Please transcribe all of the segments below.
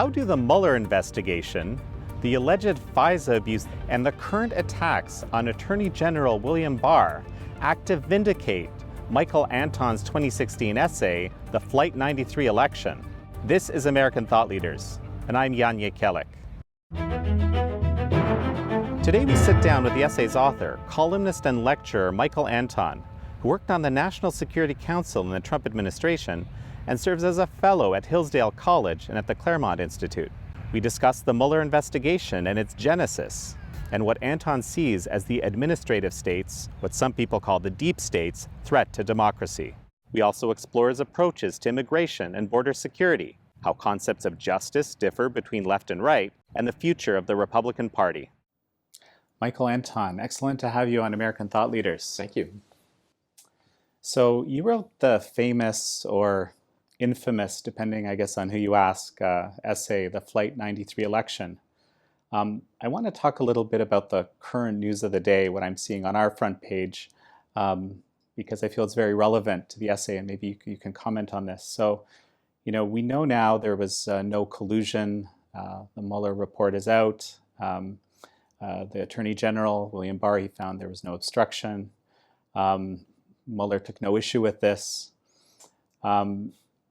How do the Mueller investigation, the alleged FISA abuse, and the current attacks on Attorney General William Barr act to vindicate Michael Anton's 2016 essay, The Flight 93 Election? This is American Thought Leaders, and I'm Jekielek. Today we sit down with the essay's author, columnist and lecturer Michael Anton, who worked on the National Security Council in the Trump administration and serves as a fellow at Hillsdale College and at the Claremont Institute. We discuss the Mueller investigation and its genesis, and what Anton sees as the administrative state's, what some people call the deep state's, threat to democracy. We also explore his approaches to immigration and border security, how concepts of justice differ between left and right, and the future of the Republican Party. Michael Anton, excellent to have you on American Thought Leaders. Thank you. So you wrote the famous or infamous, depending I guess on who you ask, essay, The Flight 93 Election. I want to talk a little bit about the current news of the day, what I'm seeing on our front page, because I feel it's very relevant to the essay, and maybe you can comment on this. So, you know, we know now there was no collusion. The Mueller report is out. The Attorney General, William Barr, he found there was no obstruction. Mueller took no issue with this.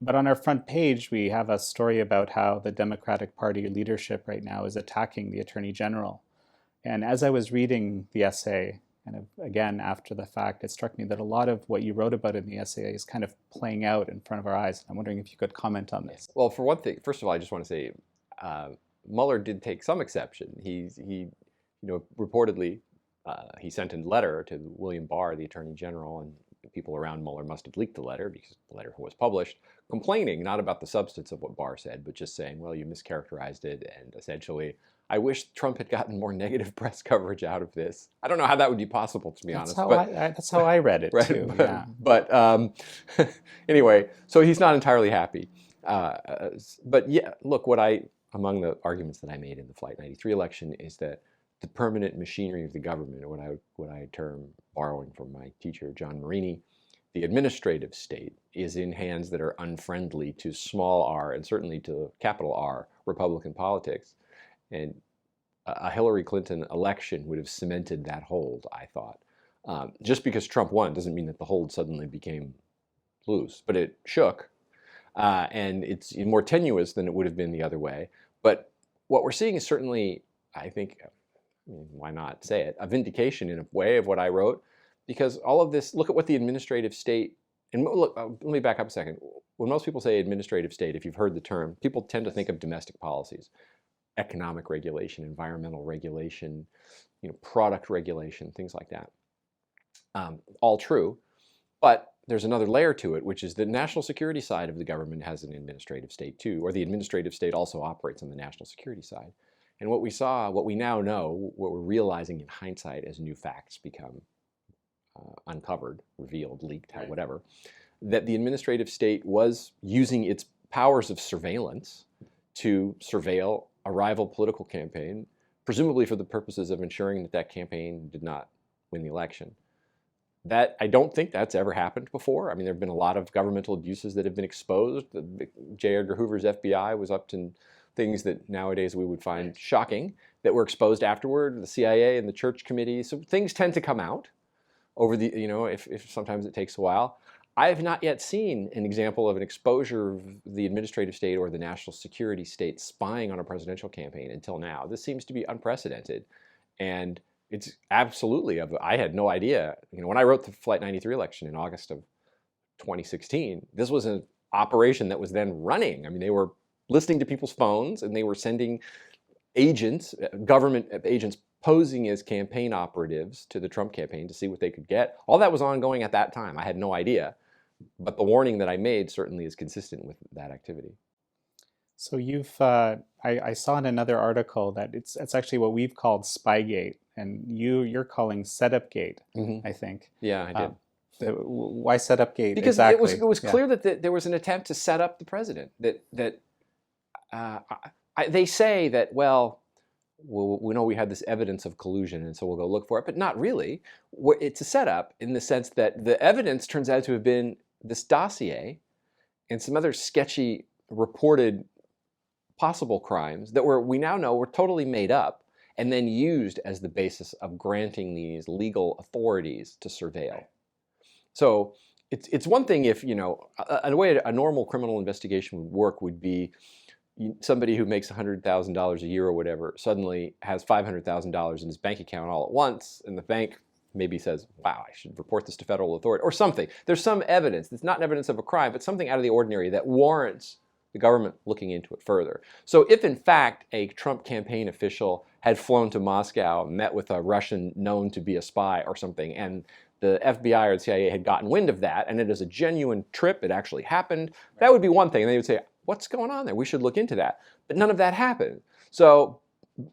But on our front page, we have a story about how the Democratic Party leadership right now is attacking the Attorney General. And as I was reading the essay, and again, after the fact, it struck me that a lot of what you wrote about in the essay is kind of playing out in front of our eyes. I'm wondering if you could comment on this. Well, for one thing, first of all, I just want to say Mueller did take some exception. He reportedly, he sent a letter to William Barr, the Attorney General, and people around Mueller must have leaked the letter because the letter was published, complaining not about the substance of what Barr said, but just saying, well, you mischaracterized it, and essentially, I wish Trump had gotten more negative press coverage out of this. I don't know how that would be possible, to be honest. That's how I read it, right, too. But anyway, so he's not entirely happy. But yeah, look, among the arguments that I made in the Flight 93 election is that the permanent machinery of the government, or what I term, borrowing from my teacher, John Marini, the administrative state, is in hands that are unfriendly to small r, and certainly to capital R, Republican politics. And a Hillary Clinton election would have cemented that hold, I thought. Just because Trump won doesn't mean that the hold suddenly became loose, but it shook. And it's more tenuous than it would have been the other way. But what we're seeing is certainly, I think, why not say it, a vindication in a way of what I wrote, because all of this, look at what the administrative state, and look, let me back up a second. When most people say administrative state, if you've heard the term, people tend to think of domestic policies, economic regulation, environmental regulation, product regulation, things like that. All true, but there's another layer to it, which is the national security side of the government has an administrative state too, or the administrative state also operates on the national security side. And what we now know, what we're realizing in hindsight as new facts become uncovered, revealed, leaked, whatever, that the administrative state was using its powers of surveillance to surveil a rival political campaign, presumably for the purposes of ensuring that that campaign did not win the election. I don't think that's ever happened before. I mean, there have been a lot of governmental abuses that have been exposed. J. Edgar Hoover's FBI was up to things that nowadays we would find shocking that were exposed afterward, the CIA and the church committee. So things tend to come out over the, if sometimes it takes a while. I have not yet seen an example of an exposure of the administrative state or the national security state spying on a presidential campaign until now. This seems to be unprecedented. And it's absolutely, I had no idea. When I wrote the Flight 93 election in August of 2016, this was an operation that was then running. I mean, they were listening to people's phones, and they were sending agents, government agents posing as campaign operatives to the Trump campaign to see what they could get. All that was ongoing at that time. I had no idea. But the warning that I made certainly is consistent with that activity. So I saw in another article that it's actually what we've called Spygate, and you're calling Setupgate, I think. Yeah, I did. Why Setupgate because exactly? It was clear that there was an attempt to set up the president. They say that, well, we know we had this evidence of collusion, and so we'll go look for it, but not really. It's a setup in the sense that the evidence turns out to have been this dossier and some other sketchy reported possible crimes that we now know were totally made up and then used as the basis of granting these legal authorities to surveil. So it's one thing if, a way a normal criminal investigation would work would be somebody who makes $100,000 a year or whatever suddenly has $500,000 in his bank account all at once, and the bank maybe says, wow, I should report this to federal authority, or something. There's some evidence. It's not evidence of a crime, but something out of the ordinary that warrants the government looking into it further. So if in fact a Trump campaign official had flown to Moscow, met with a Russian known to be a spy or something, and the FBI or the CIA had gotten wind of that, and it is a genuine trip, it actually happened, that would be one thing. And they would say, what's going on there? We should look into that. But none of that happened. So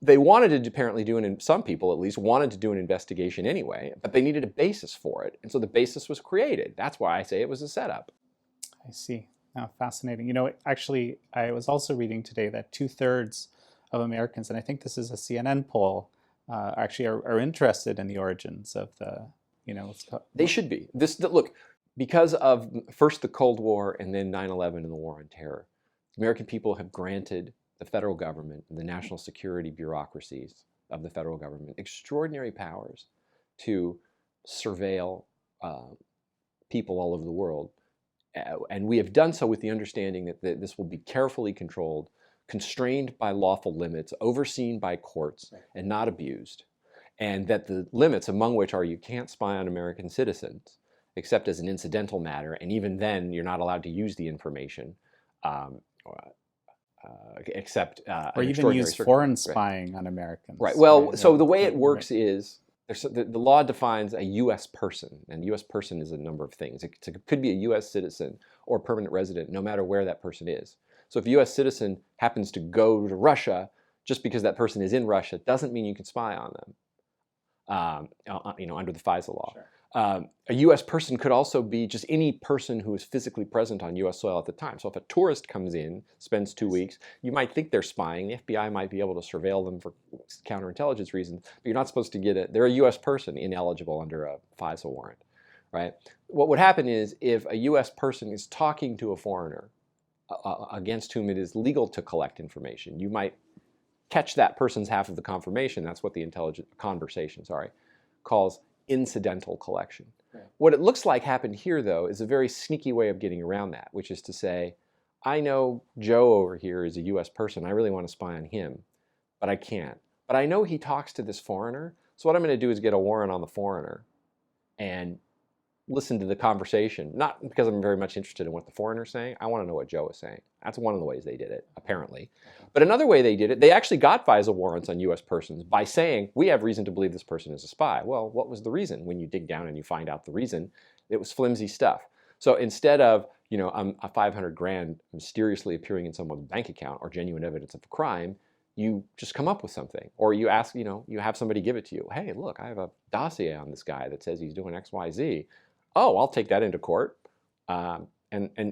they wanted to apparently do, some people at least, wanted to do an investigation anyway, but they needed a basis for it. And so the basis was created. That's why I say it was a setup. I see. Oh, fascinating. Actually, I was also reading today that 2/3 of Americans, and I think this is a CNN poll, actually are interested in the origins of the, They should be. Look, because of first the Cold War and then 9/11 and the War on Terror, American people have granted the federal government and the national security bureaucracies of the federal government extraordinary powers to surveil people all over the world. And we have done so with the understanding that this will be carefully controlled, constrained by lawful limits, overseen by courts, and not abused. And that the limits, among which are you can't spy on American citizens, except as an incidental matter, and even then you're not allowed to use the information, except or even use foreign spying on Americans. Right. Well, so the way it works is the law defines a U.S. person, and U.S. person is a number of things. It could be a U.S. citizen or permanent resident, no matter where that person is. So if a U.S. citizen happens to go to Russia, just because that person is in Russia, doesn't mean you can spy on them. Under the FISA law. Sure. A U.S. person could also be just any person who is physically present on U.S. soil at the time. So if a tourist comes in, spends 2 weeks, you might think they're spying. The FBI might be able to surveil them for counterintelligence reasons, but you're not supposed to get it. They're a U.S. person ineligible under a FISA warrant, right? What would happen is if a U.S. person is talking to a foreigner against whom it is legal to collect information, you might catch that person's half of the conversation. That's what the conversation calls incidental collection. Right. What it looks like happened here, though, is a very sneaky way of getting around that, which is to say, I know Joe over here is a U.S. person. I really want to spy on him, but I can't. But I know he talks to this foreigner, so what I'm going to do is get a warrant on the foreigner and listen to the conversation, not because I'm very much interested in what the foreigner's saying. I want to know what Joe is saying. That's one of the ways they did it, apparently. But another way they did it, they actually got FISA warrants on U.S. persons by saying, we have reason to believe this person is a spy. Well, what was the reason? When you dig down and you find out the reason, it was flimsy stuff. So instead of, a 500 grand mysteriously appearing in someone's bank account or genuine evidence of a crime, you just come up with something. Or you ask, you have somebody give it to you. Hey, look, I have a dossier on this guy that says he's doing X, Y, Z. Oh, I'll take that into court. And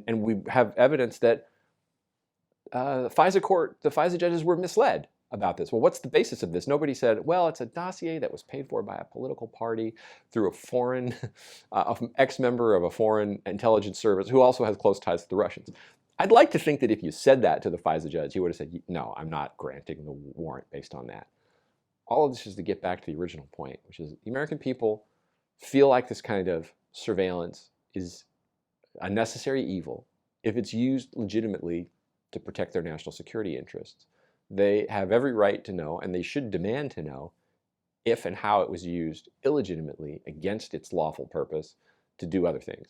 we have evidence that the FISA judges were misled about this. Well, what's the basis of this? Nobody said, well, it's a dossier that was paid for by a political party through a foreign, ex-member of a foreign intelligence service who also has close ties to the Russians. I'd like to think that if you said that to the FISA judge, he would have said, no, I'm not granting the warrant based on that. All of this is to get back to the original point, which is the American people feel like this kind of surveillance is a necessary evil if it's used legitimately to protect their national security interests. They have every right to know, and they should demand to know, if and how it was used illegitimately against its lawful purpose to do other things.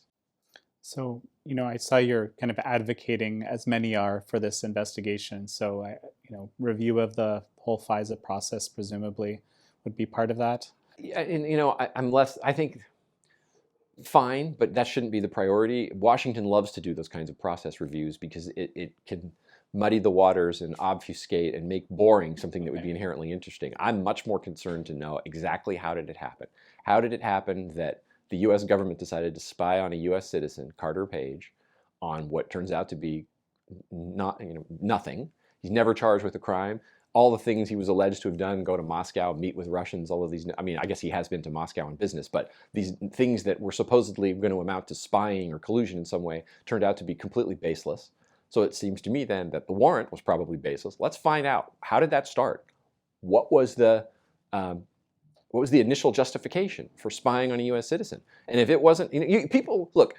So, I saw you're kind of advocating, as many are, for this investigation. So, review of the whole FISA process presumably would be part of that. Yeah, and I think fine, but that shouldn't be the priority. Washington loves to do those kinds of process reviews because it can muddy the waters and obfuscate and make boring something that would be inherently interesting. I'm much more concerned to know exactly how did it happen. How did it happen that the U.S. government decided to spy on a U.S. citizen, Carter Page, on what turns out to be nothing. He's never charged with a crime. All the things he was alleged to have done, go to Moscow, meet with Russians, all of these, I guess he has been to Moscow on business, but these things that were supposedly going to amount to spying or collusion in some way turned out to be completely baseless. So it seems to me then that the warrant was probably baseless. Let's find out, how did that start? What was the initial justification for spying on a U.S. citizen? And if it wasn't, people, look,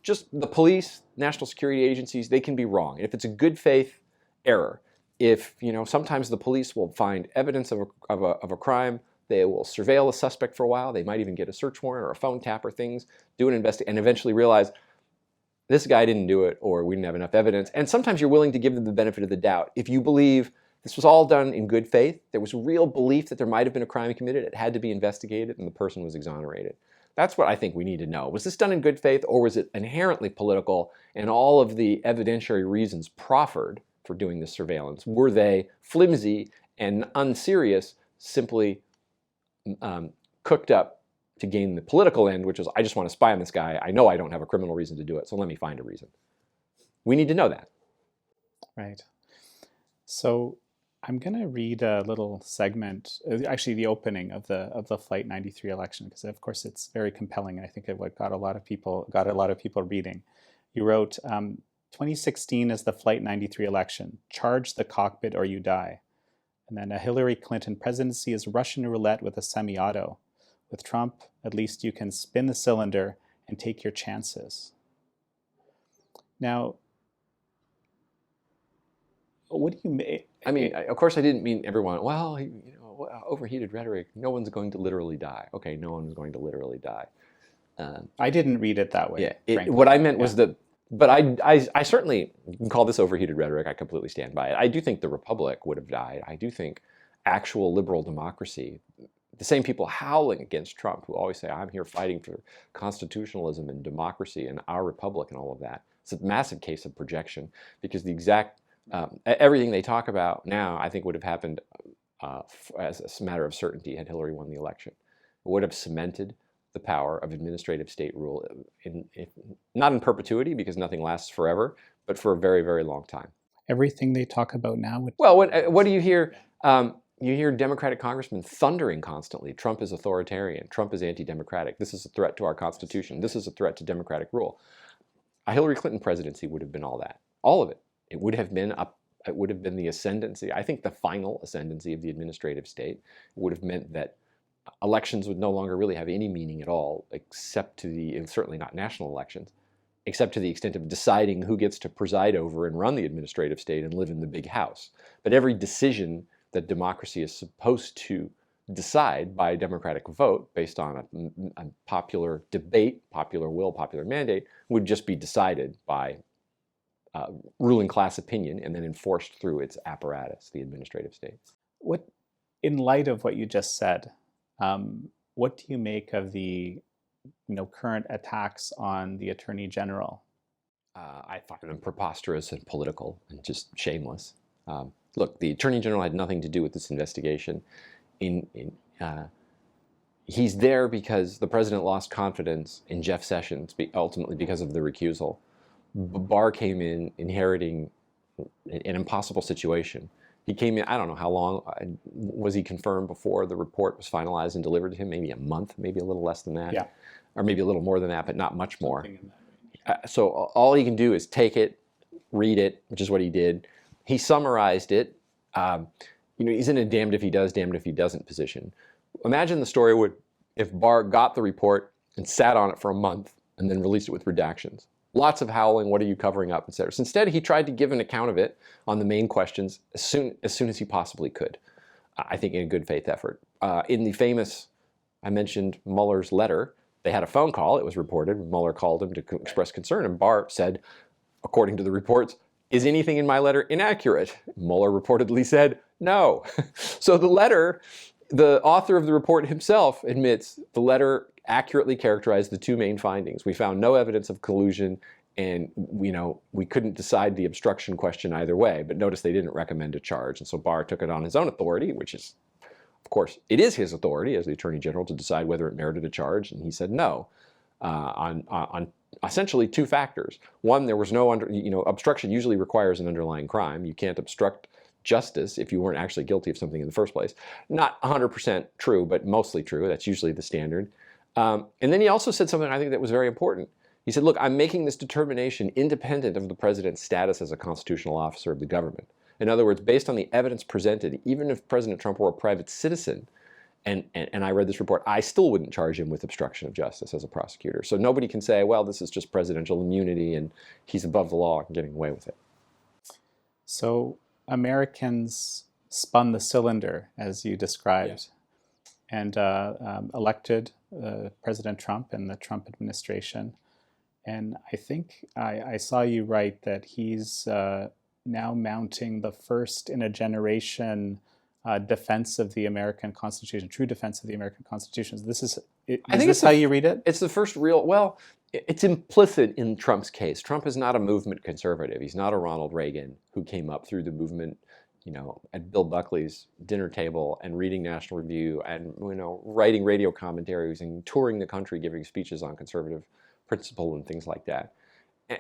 just the police, national security agencies, they can be wrong. And if it's a good faith error, if, sometimes the police will find evidence of a crime, they will surveil a suspect for a while, they might even get a search warrant or a phone tap or things, do an investigation, and eventually realize this guy didn't do it, or we didn't have enough evidence. And sometimes you're willing to give them the benefit of the doubt. If you believe this was all done in good faith, there was real belief that there might have been a crime committed, it had to be investigated, and the person was exonerated. That's what I think we need to know. Was this done in good faith, or was it inherently political, and all of the evidentiary reasons proffered for doing this surveillance, were they flimsy and unserious, simply cooked up to gain the political end, which is, I just want to spy on this guy. I know I don't have a criminal reason to do it, so let me find a reason. We need to know that. Right. So I'm going to read a little segment, actually the opening of the Flight 93 election, because of course it's very compelling, and I think it got a lot of people reading. You wrote, 2016 is the Flight 93 election. Charge the cockpit or you die. And then a Hillary Clinton presidency is Russian roulette with a semi-auto. With Trump, at least you can spin the cylinder and take your chances. Now, what do you mean? I mean, of course, I didn't mean everyone, well, overheated rhetoric, no one's going to literally die. Okay, no one was going to literally die. I didn't read it that way. Yeah, what I meant was but I certainly, you can call this overheated rhetoric, I completely stand by it. I do think the Republic would have died. I do think actual liberal democracy, the same people howling against Trump who always say, I'm here fighting for constitutionalism and democracy and our republic and all of that. It's a massive case of projection, because the exact, everything they talk about now, I think would have happened as a matter of certainty had Hillary won the election. It would have cemented the power of administrative state rule, not in perpetuity, because nothing lasts forever, but for a very, very long time. Everything they talk about now would... Well, what do you hear? You hear Democratic congressmen thundering constantly, Trump is authoritarian, Trump is anti-democratic, this is a threat to our Constitution, this is a threat to democratic rule. A Hillary Clinton presidency would have been all that, all of it. It would have been the ascendancy, I think the final ascendancy of the administrative state. It would have meant that elections would no longer really have any meaning at all, except to and certainly not national elections, except to the extent of deciding who gets to preside over and run the administrative state and live in the big house. But every decision that democracy is supposed to decide by a democratic vote based on a popular debate, popular will, popular mandate, would just be decided by ruling class opinion and then enforced through its apparatus, the administrative state. What, in light of what you just said, what do you make of the current attacks on the Attorney General? I find them preposterous and political and just shameless. Look, the Attorney General had nothing to do with this investigation. He's there because the president lost confidence in Jeff Sessions, ultimately because of the recusal. Barr came in inheriting an impossible situation. He came in, I don't know how long, was he confirmed before the report was finalized and delivered to him? Maybe a month, maybe a little less than that. Yeah. Or maybe a little more than that, but not much more. So all he can do is take it, read it, which is what he did. He summarized it. He's in a damned if he does, damned if he doesn't position. Imagine the story if Barr got the report and sat on it for a month and then released it with redactions. Lots of howling, what are you covering up, etc. So instead, he tried to give an account of it on the main questions as soon as he possibly could. I think in a good faith effort. In the famous, I mentioned Mueller's letter, they had a phone call, it was reported. Mueller called him to express concern, and Barr said, according to the reports, is anything in my letter inaccurate? Mueller reportedly said, no. So the letter, the author of the report himself admits the letter accurately characterized the two main findings. We found no evidence of collusion, and we couldn't decide the obstruction question either way, but notice they didn't recommend a charge. And so Barr took it on his own authority, which is, of course, it is his authority as the Attorney General to decide whether it merited a charge, and he said no on essentially two factors. One, there was no obstruction usually requires an underlying crime. You can't obstruct justice if you weren't actually guilty of something in the first place. Not 100% true, but mostly true. That's usually the standard. And then he also said something I think that was very important. He said, look, I'm making this determination independent of the president's status as a constitutional officer of the government. In other words, based on the evidence presented, even if President Trump were a private citizen, and I read this report, I still wouldn't charge him with obstruction of justice as a prosecutor. So nobody can say, well, this is just presidential immunity and he's above the law and getting away with it. So Americans spun the cylinder, as you described, and elected President Trump and the Trump administration. And I think I saw you write that he's now mounting the first in a generation defense of the American Constitution, true defense of the American Constitution. Is this how you read it? It's the first real, well, it's implicit in Trump's case. Trump is not a movement conservative. He's not a Ronald Reagan who came up through the movement, at Bill Buckley's dinner table and reading National Review and, writing radio commentaries and touring the country giving speeches on conservative principle and things like that.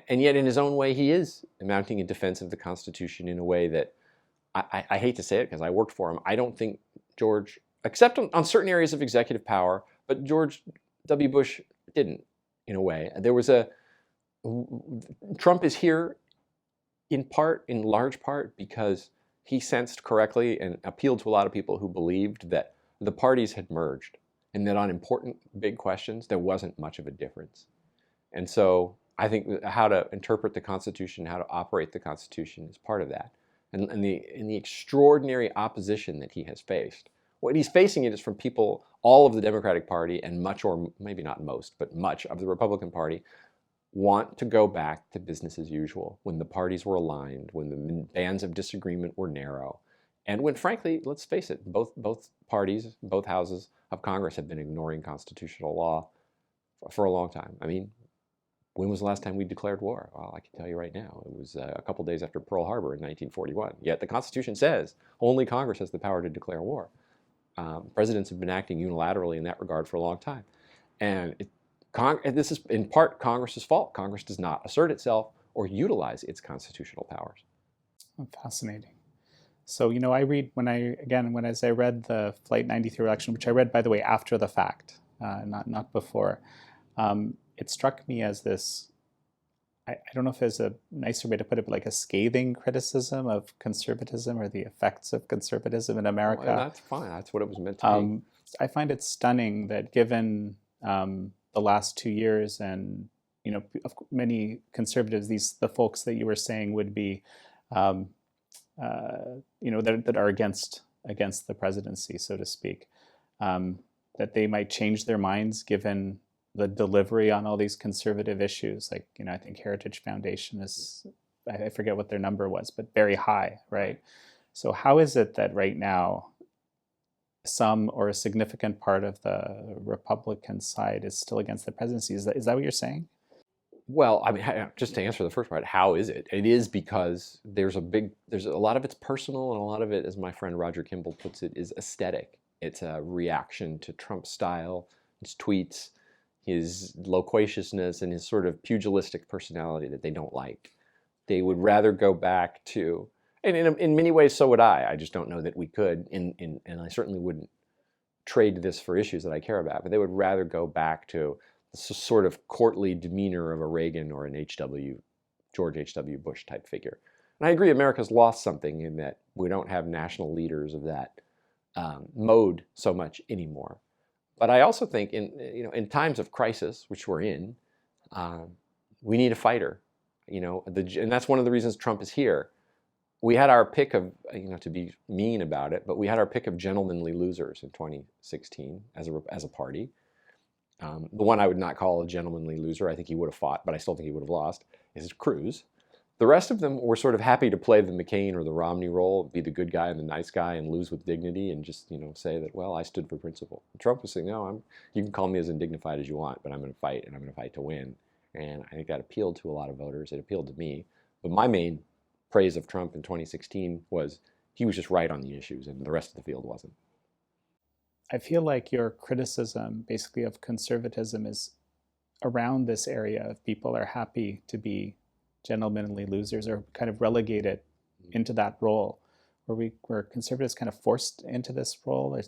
And yet in his own way, he is mounting a defense of the Constitution in a way that, I hate to say it because I worked for him, I don't think George, except on certain areas of executive power, but George W. Bush didn't, in a way. Trump is here in large part, because he sensed correctly and appealed to a lot of people who believed that the parties had merged and that on important big questions, there wasn't much of a difference. And so I think how to interpret the Constitution, how to operate the Constitution is part of that. And the extraordinary opposition that he has faced. What he's facing it is from people, all of the Democratic Party and much, or maybe not most, but much of the Republican Party want to go back to business as usual when the parties were aligned, when the bands of disagreement were narrow, and when, frankly, let's face it, both parties, both houses of Congress have been ignoring constitutional law for a long time. I mean, when was the last time we declared war? Well, I can tell you right now. It was a couple days after Pearl Harbor in 1941. Yet the Constitution says only Congress has the power to declare war. Presidents have been acting unilaterally in that regard for a long time. And this is in part Congress's fault. Congress does not assert itself or utilize its constitutional powers. Oh, fascinating. So, I read as I read the Flight 93 election, which I read, by the way, after the fact, not before, it struck me as this, I don't know if there's a nicer way to put it, but like a scathing criticism of conservatism or the effects of conservatism in America. Well, that's fine. That's what it was meant to be. I find it stunning that given the last 2 years and, many conservatives, the folks that you were saying would be, that are against the presidency, so to speak, that they might change their minds given the delivery on all these conservative issues. Like, I think Heritage Foundation is, I forget what their number was, but very high, right? So how is it that right now some or a significant part of the Republican side is still against the presidency? Is that what you're saying? Well, I mean, just to answer the first part, how is it? It is because there's a lot of it's personal, and a lot of it, as my friend Roger Kimball puts it, is aesthetic. It's a reaction to Trump's style, his tweets, his loquaciousness, and his sort of pugilistic personality that they don't like. They would rather go back to, and in many ways so would I. I just don't know that we could, and I certainly wouldn't trade this for issues that I care about, but they would rather go back to the sort of courtly demeanor of a Reagan or an George H.W. Bush type figure. And I agree, America's lost something in that we don't have national leaders of that mode so much anymore. But I also think in times of crisis, which we're in, we need a fighter. And that's one of the reasons Trump is here. We had our pick of, to be mean about it, but we had our pick of gentlemanly losers in 2016 as a party. The one I would not call a gentlemanly loser, I think he would have fought, but I still think he would have lost, is Cruz. The rest of them were sort of happy to play the McCain or the Romney role, be the good guy and the nice guy and lose with dignity and just, say that, well, I stood for principle. Trump was saying, no, you can call me as undignified as you want, but I'm going to fight, and I'm going to fight to win. And I think that appealed to a lot of voters. It appealed to me. But my main praise of Trump in 2016 was he was just right on the issues, and the rest of the field wasn't. I feel like your criticism, basically, of conservatism is around this area of people are happy to be gentlemanly losers or kind of relegated into that role. Were conservatives kind of forced into this role?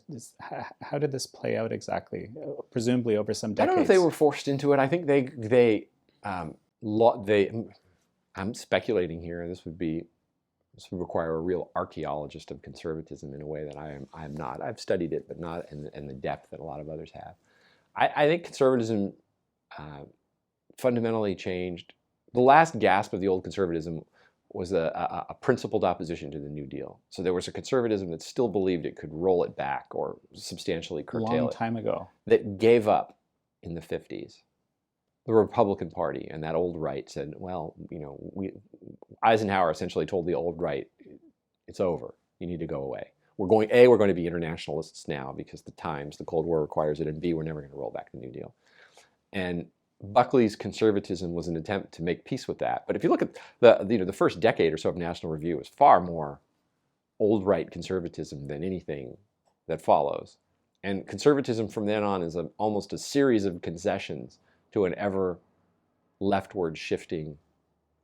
How did this play out exactly? Presumably over some decades. I don't know if they were forced into it. I think they I'm speculating here. This would require a real archaeologist of conservatism in a way that I am not. I've studied it, but not in the depth that a lot of others have. I think conservatism fundamentally changed. The last gasp of the old conservatism was a principled opposition to the New Deal. So there was a conservatism that still believed it could roll it back or substantially curtail it. Long time ago. That gave up in the 50s. The Republican Party and that old right said, well, Eisenhower essentially told the old right, it's over. You need to go away. We're going to be internationalists now because the Cold War requires it, and B, we're never going to roll back the New Deal. And Buckley's conservatism was an attempt to make peace with that. But if you look at the first decade or so of National Review, is far more old right conservatism than anything that follows. And conservatism from then on is almost a series of concessions to an ever leftward shifting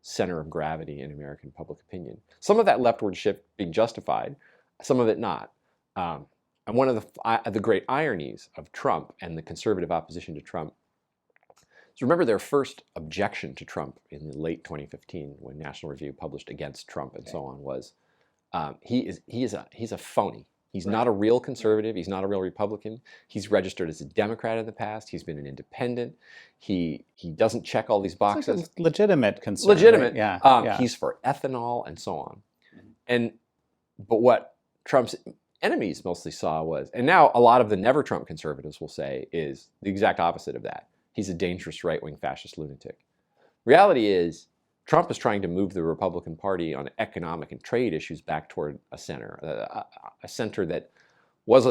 center of gravity in American public opinion. Some of that leftward shift being justified, some of it not. And one of the great ironies of Trump and the conservative opposition to Trump is, remember their first objection to Trump in the late 2015 when National Review published against Trump and so on was, he's a phony. He's not a real conservative. He's not a real Republican. He's registered as a Democrat in the past. He's been an independent. He doesn't check all these boxes. It's like a legitimate concern. Legitimate. Right? Yeah. He's for ethanol and so on. But what Trump's enemies mostly saw was, and now a lot of the never Trump conservatives will say, is the exact opposite of that. He's a dangerous right-wing fascist lunatic. Reality is, Trump is trying to move the Republican Party on economic and trade issues back toward a center, a center that was,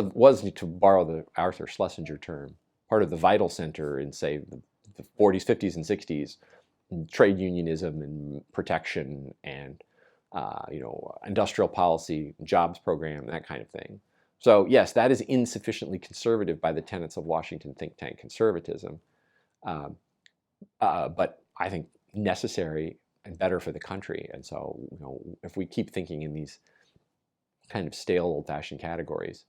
to borrow the Arthur Schlesinger term, part of the vital center in, say, the 40s, 50s, and 60s, trade unionism and protection and industrial policy, jobs program, that kind of thing. So yes, that is insufficiently conservative by the tenets of Washington think tank conservatism, but I think necessary and better for the country. And so, if we keep thinking in these kind of stale, old-fashioned categories,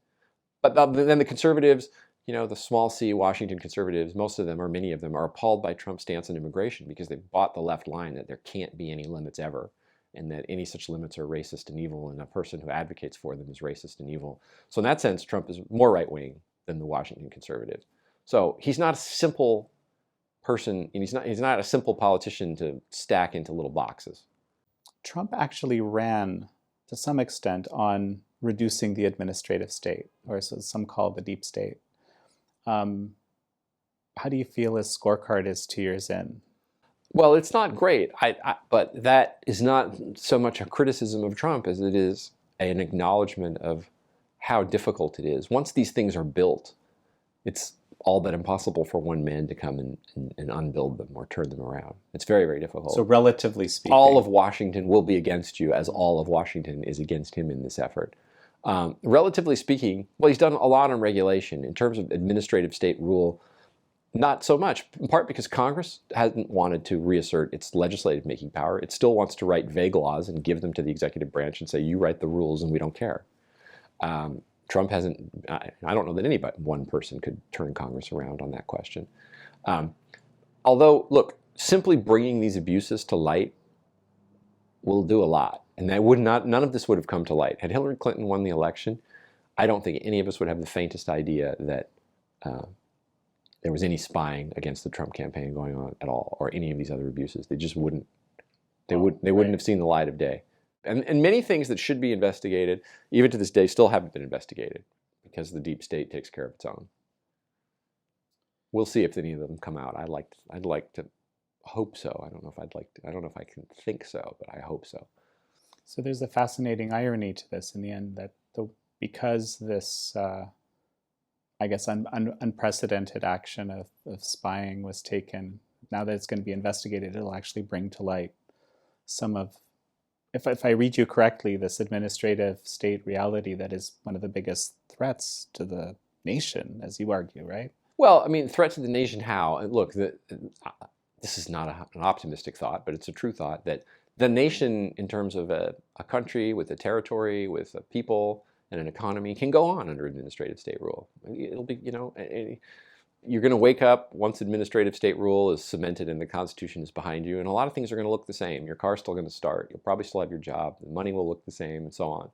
but then the conservatives, the small c Washington conservatives, most of them, or many of them, are appalled by Trump's stance on immigration because they bought the left line that there can't be any limits ever, and that any such limits are racist and evil, and a person who advocates for them is racist and evil. So in that sense, Trump is more right-wing than the Washington conservatives. So he's not a simple person, and he's not a simple politician to stack into little boxes. Trump actually ran, to some extent, on reducing the administrative state, or as some call the deep state. How do you feel his scorecard is 2 years in? Well, it's not great, but that is not so much a criticism of Trump as it is an acknowledgement of how difficult it is. Once these things are built, it's all but impossible for one man to come and unbuild them or turn them around. It's very, very difficult. So relatively speaking, all of Washington will be against you, as all of Washington is against him in this effort. Relatively speaking, well, he's done a lot on regulation. In terms of administrative state rule, not so much, in part because Congress hasn't wanted to reassert its legislative making power. It still wants to write vague laws and give them to the executive branch and say, you write the rules and we don't care. Trump hasn't, I don't know that anybody, one person could turn Congress around on that question. Although, look, simply bringing these abuses to light will do a lot. And none of this would have come to light. Had Hillary Clinton won the election, I don't think any of us would have the faintest idea that there was any spying against the Trump campaign going on at all, or any of these other abuses. They just wouldn't, they wouldn't have seen the light of day. And many things that should be investigated, even to this day, still haven't been investigated because the deep state takes care of its own. We'll see if any of them come out. I'd like to hope so. I don't know if I can think so, but I hope so. So there's a fascinating irony to this in the end, that because this, unprecedented action of spying was taken, now that it's going to be investigated, it'll actually bring to light some of, if I read you correctly, this administrative state reality that is one of the biggest threats to the nation, as you argue, right? Well, I mean, threat to the nation how? Look, this is not an optimistic thought, but it's a true thought that the nation, in terms of a country with a territory, with a people and an economy, can go on under administrative state rule. It'll be, you're going to wake up once administrative state rule is cemented and the Constitution is behind you, and a lot of things are going to look the same. Your car's still going to start. You'll probably still have your job. The money will look the same, and so on.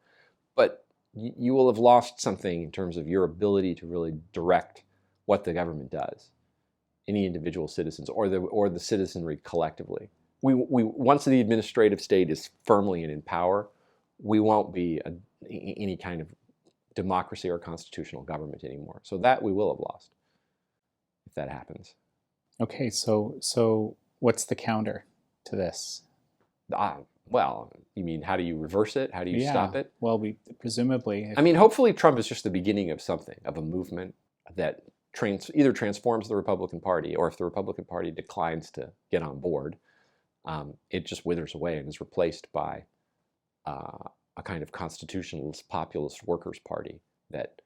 But you will have lost something in terms of your ability to really direct what the government does, any individual citizens or the citizenry collectively. Once the administrative state is firmly in power, we won't be any kind of democracy or constitutional government anymore. So that we will have lost if that happens. Okay, so what's the counter to this? Well, you mean how do you reverse it? How do you stop it? Well, presumably. I mean, hopefully Trump is just the beginning of something, of a movement that either transforms the Republican Party, or if the Republican Party declines to get on board, it just withers away and is replaced by a kind of constitutionalist, populist workers' party that,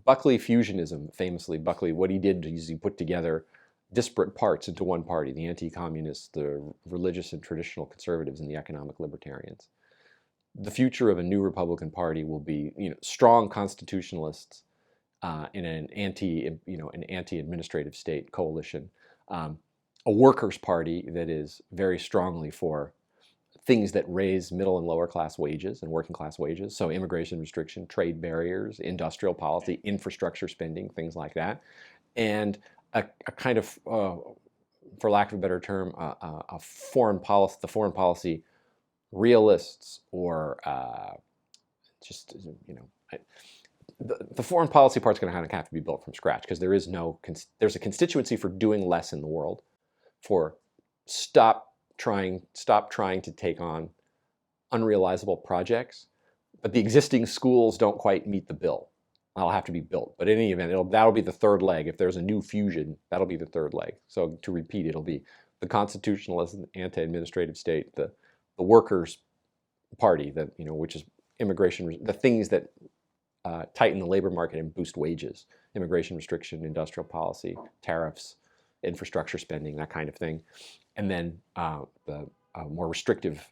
Buckley fusionism, famously, Buckley, what he did is he put together disparate parts into one party, the anti-communists, the religious and traditional conservatives, and the economic libertarians. The future of a new Republican Party will be, strong constitutionalists in an anti-administrative state coalition, a workers' party that is very strongly for things that raise middle and lower class wages and working class wages, so immigration restriction, trade barriers, industrial policy, infrastructure spending, things like that, and a kind of, for lack of a better term, a foreign policy, the foreign policy realists, or the foreign policy part's going to have to be built from scratch, because there's a constituency for doing less in the world, for stop trying to take on unrealizable projects, but the existing schools don't quite meet the bill. That'll have to be built. But in any event, that'll be the third leg. If there's a new fusion, that'll be the third leg. So to repeat, it'll be the constitutionalist and anti-administrative state, the workers' party, which is immigration, the things that tighten the labor market and boost wages, immigration restriction, industrial policy, tariffs, infrastructure spending, that kind of thing. And then the more restrictive,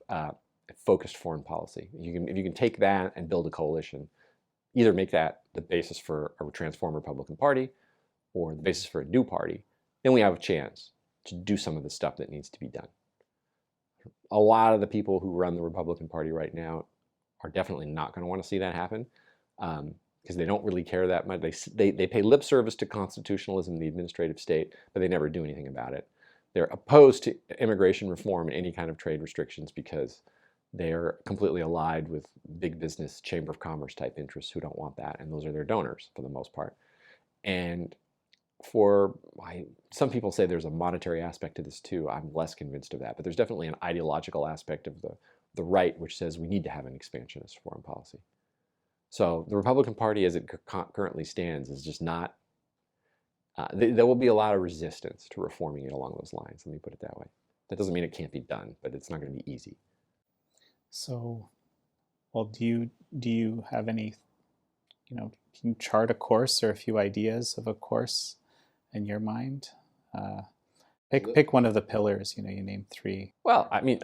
focused foreign policy. If you can take that and build a coalition, either make that the basis for a transformed Republican Party or the basis for a new party, then we have a chance to do some of the stuff that needs to be done. A lot of the people who run the Republican Party right now are definitely not going to want to see that happen, because they don't really care that much. They pay lip service to constitutionalism in the administrative state, but they never do anything about it. They're opposed to immigration reform and any kind of trade restrictions because they are completely allied with big business, Chamber of Commerce type interests who don't want that, and those are their donors for the most part. And some people say there's a monetary aspect to this too. I'm less convinced of that, but there's definitely an ideological aspect of the right which says we need to have an expansionist foreign policy. So the Republican Party as it currently stands is just not, there will be a lot of resistance to reforming it along those lines, let me put it that way. That doesn't mean it can't be done, but it's not going to be easy. So, well, do you have any, can you chart a course or a few ideas of a course in your mind? Pick one of the pillars, you name three. Well, I mean,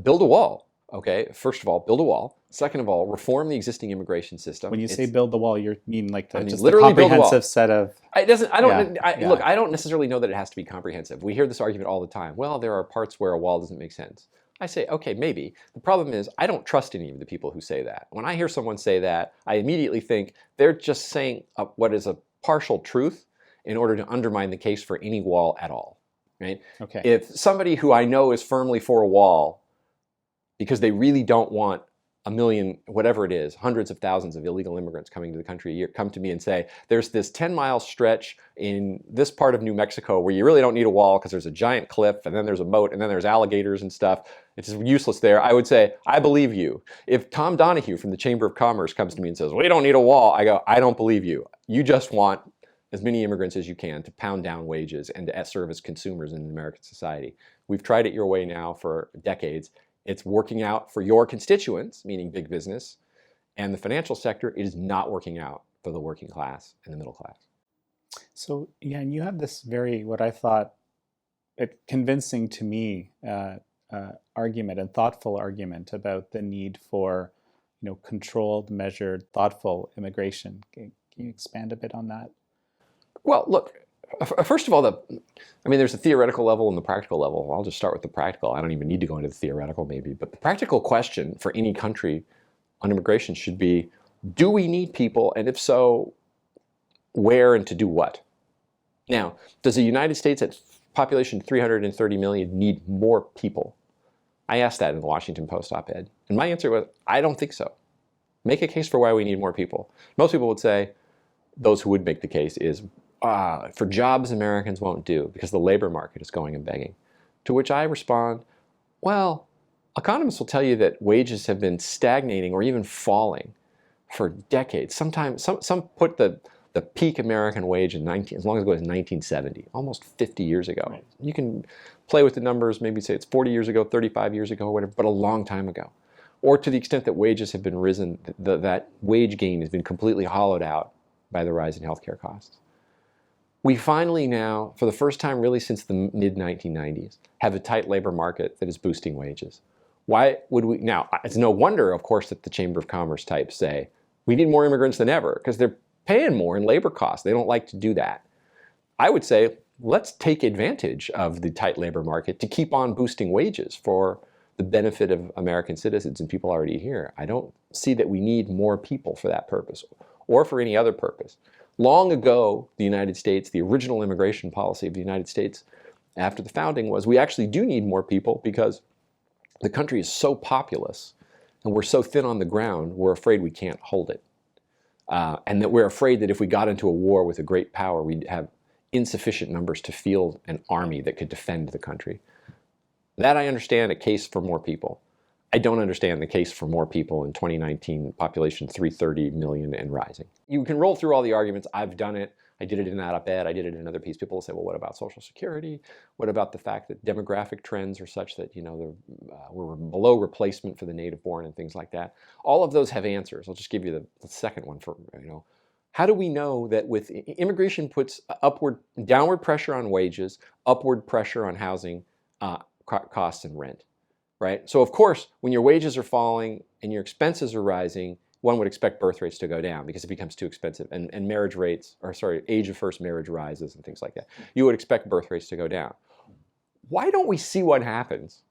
build a wall, okay? First of all, build a wall. Second of all, reform the existing immigration system. When you say build the wall, you mean like just literally the comprehensive set of... Look, I don't necessarily know that it has to be comprehensive. We hear this argument all the time. Well, there are parts where a wall doesn't make sense. I say, okay, maybe. The problem is I don't trust any of the people who say that. When I hear someone say that, I immediately think they're just saying what is a partial truth in order to undermine the case for any wall at all, right? Okay. If somebody who I know is firmly for a wall because they really don't want a million, whatever it is, hundreds of thousands of illegal immigrants coming to the country a year, come to me and say, there's this 10-mile stretch in this part of New Mexico where you really don't need a wall because there's a giant cliff and then there's a moat and then there's alligators and stuff. It's useless there. I would say, I believe you. If Tom Donahue from the Chamber of Commerce comes to me and says, we don't need a wall, I go, I don't believe you. You just want as many immigrants as you can to pound down wages and to serve as consumers in American society. We've tried it your way now for decades. It's working out for your constituents, meaning big business, and the financial sector. It is not working out for the working class and the middle class. So, yeah, and you have this what I thought, convincing to me argument and thoughtful argument about the need for, controlled, measured, thoughtful immigration. Can you expand a bit on that? Well, look, first of all, there's a theoretical level and the practical level. I'll just start with the practical. I don't even need to go into the theoretical maybe, but the practical question for any country on immigration should be, do we need people? And if so, where and to do what? Now, does the United States at population 330 million need more people? I asked that in the Washington Post op-ed, and my answer was, I don't think so. Make a case for why we need more people. Most people would say, those who would make the case is, for jobs Americans won't do because the labor market is going and begging. To which I respond, well, economists will tell you that wages have been stagnating or even falling for decades. Sometimes, some put the peak American wage in as long ago as 1970, almost 50 years ago. Right. You can play with the numbers, maybe say it's 40 years ago, 35 years ago, whatever, but a long time ago. Or to the extent that wages have been risen, that wage gain has been completely hollowed out by the rise in healthcare costs. We finally now, for the first time really since the mid-1990s, have a tight labor market that is boosting wages. Why would we? Now, it's no wonder, of course, that the Chamber of Commerce types say, we need more immigrants than ever, because they're paying more in labor costs. They don't like to do that. I would say, let's take advantage of the tight labor market to keep on boosting wages for the benefit of American citizens and people already here. I don't see that we need more people for that purpose or for any other purpose. Long ago, the United States, the original immigration policy of the United States after the founding was, we actually do need more people because the country is so populous and we're so thin on the ground, we're afraid we can't hold it. And that we're afraid that if we got into a war with a great power, we'd have insufficient numbers to field an army that could defend the country. That I understand, a case for more people. I don't understand the case for more people in 2019, population 330 million and rising. You can roll through all the arguments. I've done it. I did it in that op-ed. I did it in another piece. People will say, well, what about Social Security? What about the fact that demographic trends are such that, we're below replacement for the native born and things like that? All of those have answers. I'll just give you the second one for, how do we know that with immigration puts downward pressure on wages, upward pressure on housing costs and rent, right? So of course, when your wages are falling and your expenses are rising, one would expect birth rates to go down because it becomes too expensive, and age of first marriage rises and things like that. You would expect birth rates to go down. Why don't we see what happens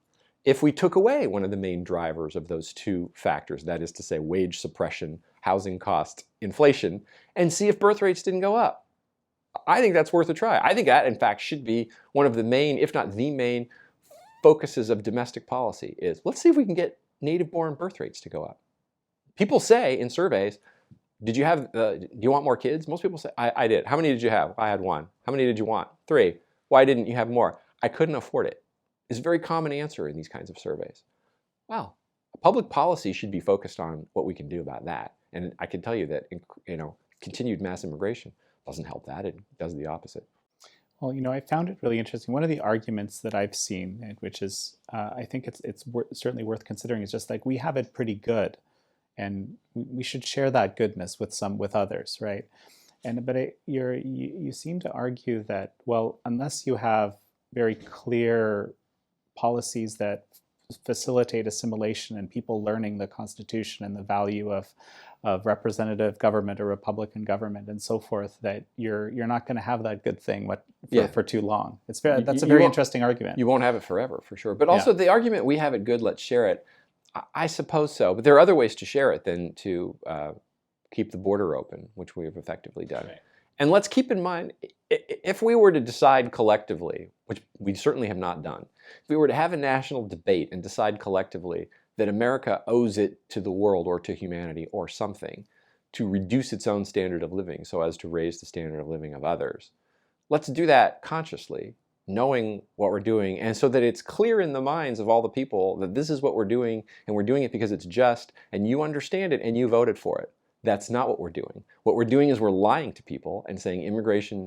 if we took away one of the main drivers of those two factors, that is to say wage suppression, housing cost, inflation, and see if birth rates didn't go up? I think that's worth a try. I think that, in fact, should be one of the main, if not the main, focuses of domestic policy is, let's see if we can get native-born birth rates to go up. People say in surveys, do you want more kids? Most people say, I did. How many did you have? I had one. How many did you want? 3. Why didn't you have more? I couldn't afford it. It's a very common answer in these kinds of surveys. Well, public policy should be focused on what we can do about that. And I can tell you that, continued mass immigration doesn't help that. It does the opposite. Well, I found it really interesting. One of the arguments that I've seen, which is, I think it's certainly worth considering, is just like, we have it pretty good, and we should share that goodness with others, right? But you seem to argue that, well, unless you have very clear policies that facilitate assimilation and people learning the Constitution and the value of representative government or Republican government and so forth, that you're not going to have that good thing for too long. That's a very interesting argument. You won't have it forever, for sure. But also the argument, we have it good, let's share it. I suppose so. But there are other ways to share it than to keep the border open, which we have effectively done. Right. And let's keep in mind, if we were to decide collectively, which we certainly have not done, if we were to have a national debate and decide collectively that America owes it to the world or to humanity or something to reduce its own standard of living so as to raise the standard of living of others, let's do that consciously, knowing what we're doing, and so that it's clear in the minds of all the people that this is what we're doing, and we're doing it because it's just, and you understand it, and you voted for it. That's not what we're doing. What we're doing is we're lying to people and saying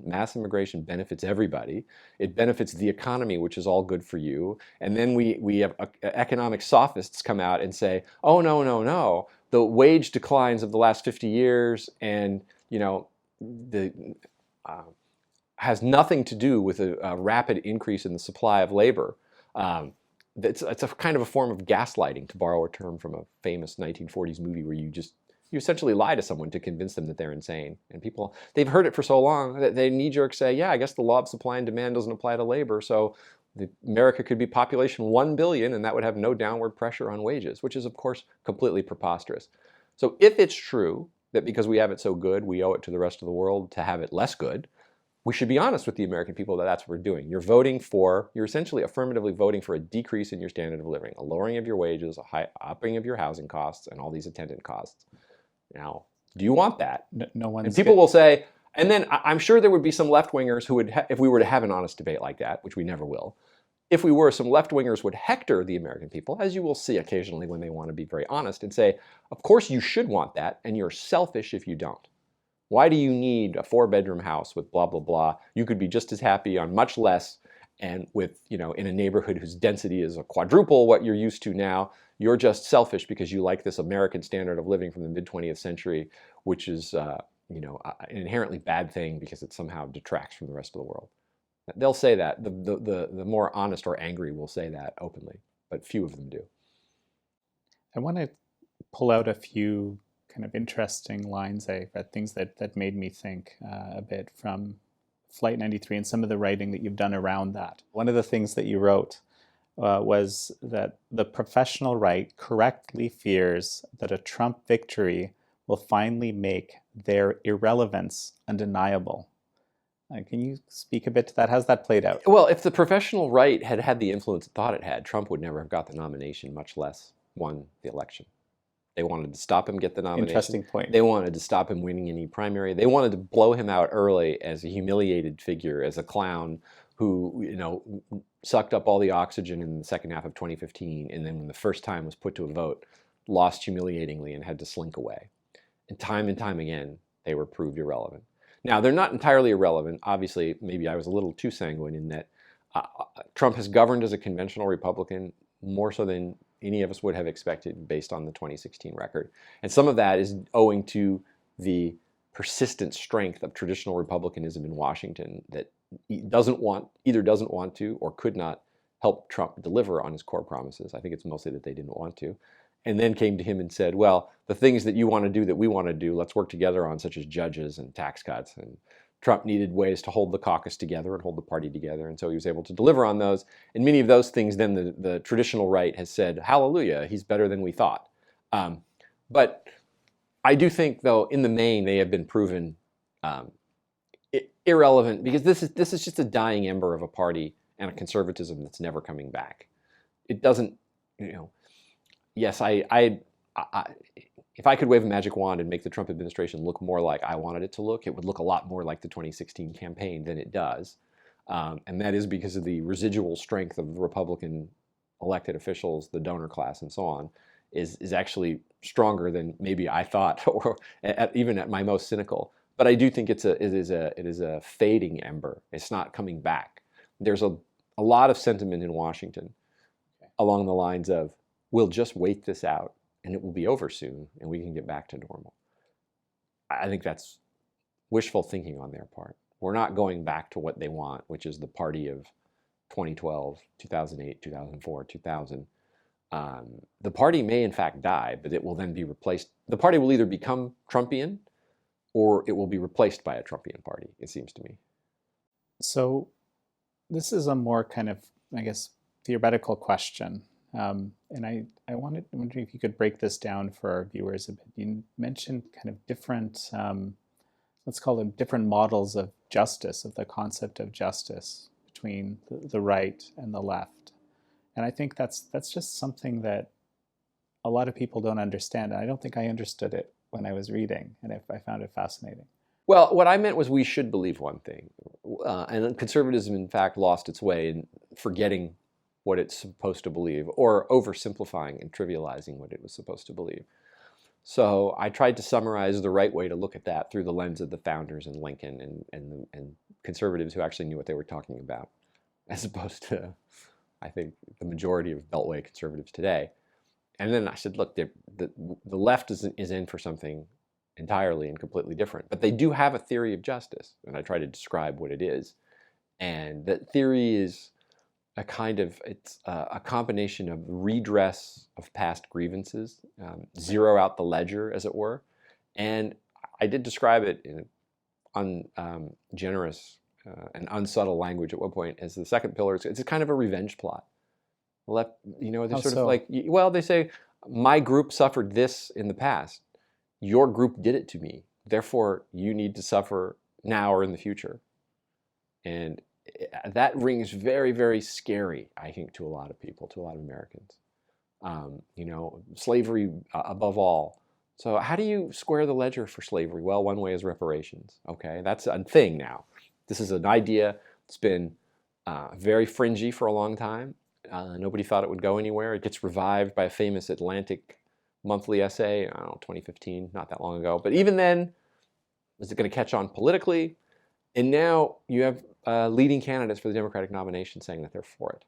mass immigration benefits everybody. It benefits the economy, which is all good for you. And then we have economic sophists come out and say, oh, no. The wage declines of the last 50 years and, has nothing to do with a rapid increase in the supply of labor. It's a kind of a form of gaslighting, to borrow a term from a famous 1940s movie where you just You essentially lie to someone to convince them that they're insane. And people, they've heard it for so long that they knee-jerk say, yeah, I guess the law of supply and demand doesn't apply to labor, so America could be population 1 billion and that would have no downward pressure on wages, which is, of course, completely preposterous. So if it's true that because we have it so good, we owe it to the rest of the world to have it less good, we should be honest with the American people that that's what we're doing. You're essentially affirmatively voting for a decrease in your standard of living, a lowering of your wages, a upping of your housing costs, and all these attendant costs. Now, do you want that? No one's. And people will say, and then I'm sure there would be some left-wingers who would, if we were to have an honest debate like that, which we never will, if we were, some left-wingers would hector the American people, as you will see occasionally when they want to be very honest, and say, of course you should want that, and you're selfish if you don't. Why do you need a 4-bedroom house with blah, blah, blah? You could be just as happy on much less and with, in a neighborhood whose density is a quadruple what you're used to now. You're just selfish because you like this American standard of living from the mid-20th century, which is, an inherently bad thing because it somehow detracts from the rest of the world. They'll say that. The more honest or angry will say that openly, but few of them do. I want to pull out a few kind of interesting lines I read, things that made me think a bit from Flight 93 and some of the writing that you've done around that. One of the things that you wrote was that the professional right correctly fears that a Trump victory will finally make their irrelevance undeniable. Can you speak a bit to that? How's that played out? Well, if the professional right had had the influence it thought it had, Trump would never have got the nomination, much less won the election. They wanted to stop him get the nomination. Interesting point. They wanted to stop him winning any primary. They wanted to blow him out early as a humiliated figure, as a clown who, sucked up all the oxygen in the second half of 2015, and then when the first time was put to a vote, lost humiliatingly and had to slink away. And time again, they were proved irrelevant. Now, they're not entirely irrelevant. Obviously, maybe I was a little too sanguine in that Trump has governed as a conventional Republican more so than any of us would have expected based on the 2016 record. And some of that is owing to the persistent strength of traditional Republicanism in Washington that either doesn't want to or could not help Trump deliver on his core promises. I think it's mostly that they didn't want to. And then came to him and said, well, the things that you want to do that we want to do, let's work together on, such as judges and tax cuts. And Trump needed ways to hold the caucus together and hold the party together. And so he was able to deliver on those. And many of those things, then the traditional right has said, hallelujah, he's better than we thought. But I do think, though, in the main, they have been proven irrelevant because this is just a dying ember of a party and a conservatism that's never coming back. It doesn't, yes, if I could wave a magic wand and make the Trump administration look more like I wanted it to look, it would look a lot more like the 2016 campaign than it does. And that is because of the residual strength of the Republican elected officials, the donor class, and so on, is actually stronger than maybe I thought, or even at my most cynical. But I do think it is a fading ember. It's not coming back. There's a lot of sentiment in Washington along the lines of, we'll just wait this out and it will be over soon and we can get back to normal. I think that's wishful thinking on their part. We're not going back to what they want, which is the party of 2012, 2008, 2004, 2000. The party may in fact die, but it will then be replaced. The party will either become Trumpian or it will be replaced by a Trumpian party, it seems to me. So this is a more kind of, I guess, theoretical question. And I wonder if you could break this down for our viewers a bit. You mentioned kind of different, let's call them different models of justice, of the concept of justice between the right and the left. And I think that's just something that a lot of people don't understand. And I don't think I understood it when I was reading, and I found it fascinating. Well, what I meant was we should believe one thing. And conservatism, in fact, lost its way in forgetting what it's supposed to believe, or oversimplifying and trivializing what it was supposed to believe. So I tried to summarize the right way to look at that through the lens of the founders and Lincoln and conservatives who actually knew what they were talking about, as opposed to, I think, the majority of Beltway conservatives today. And then I said, look, the left is in for something entirely and completely different. But they do have a theory of justice, and I try to describe what it is. And that theory is it's a combination of redress of past grievances, zero out the ledger, as it were, And I did describe it in ungenerous and unsubtle language at one point as the second pillar. It's a kind of a revenge plot. Left, they're How sort so? of like, well, they say, my group suffered this in the past. Your group did it to me. Therefore, you need to suffer now or in the future. And that rings very, very scary, I think, to a lot of people, to a lot of Americans. Slavery above all. So how do you square the ledger for slavery? Well, one way is reparations. Okay, that's a thing now. This is an idea that's been very fringy for a long time. Nobody thought it would go anywhere. It gets revived by a famous Atlantic monthly essay, I don't know, 2015, not that long ago. But even then, is it going to catch on politically? And now you have leading candidates for the Democratic nomination saying that they're for it.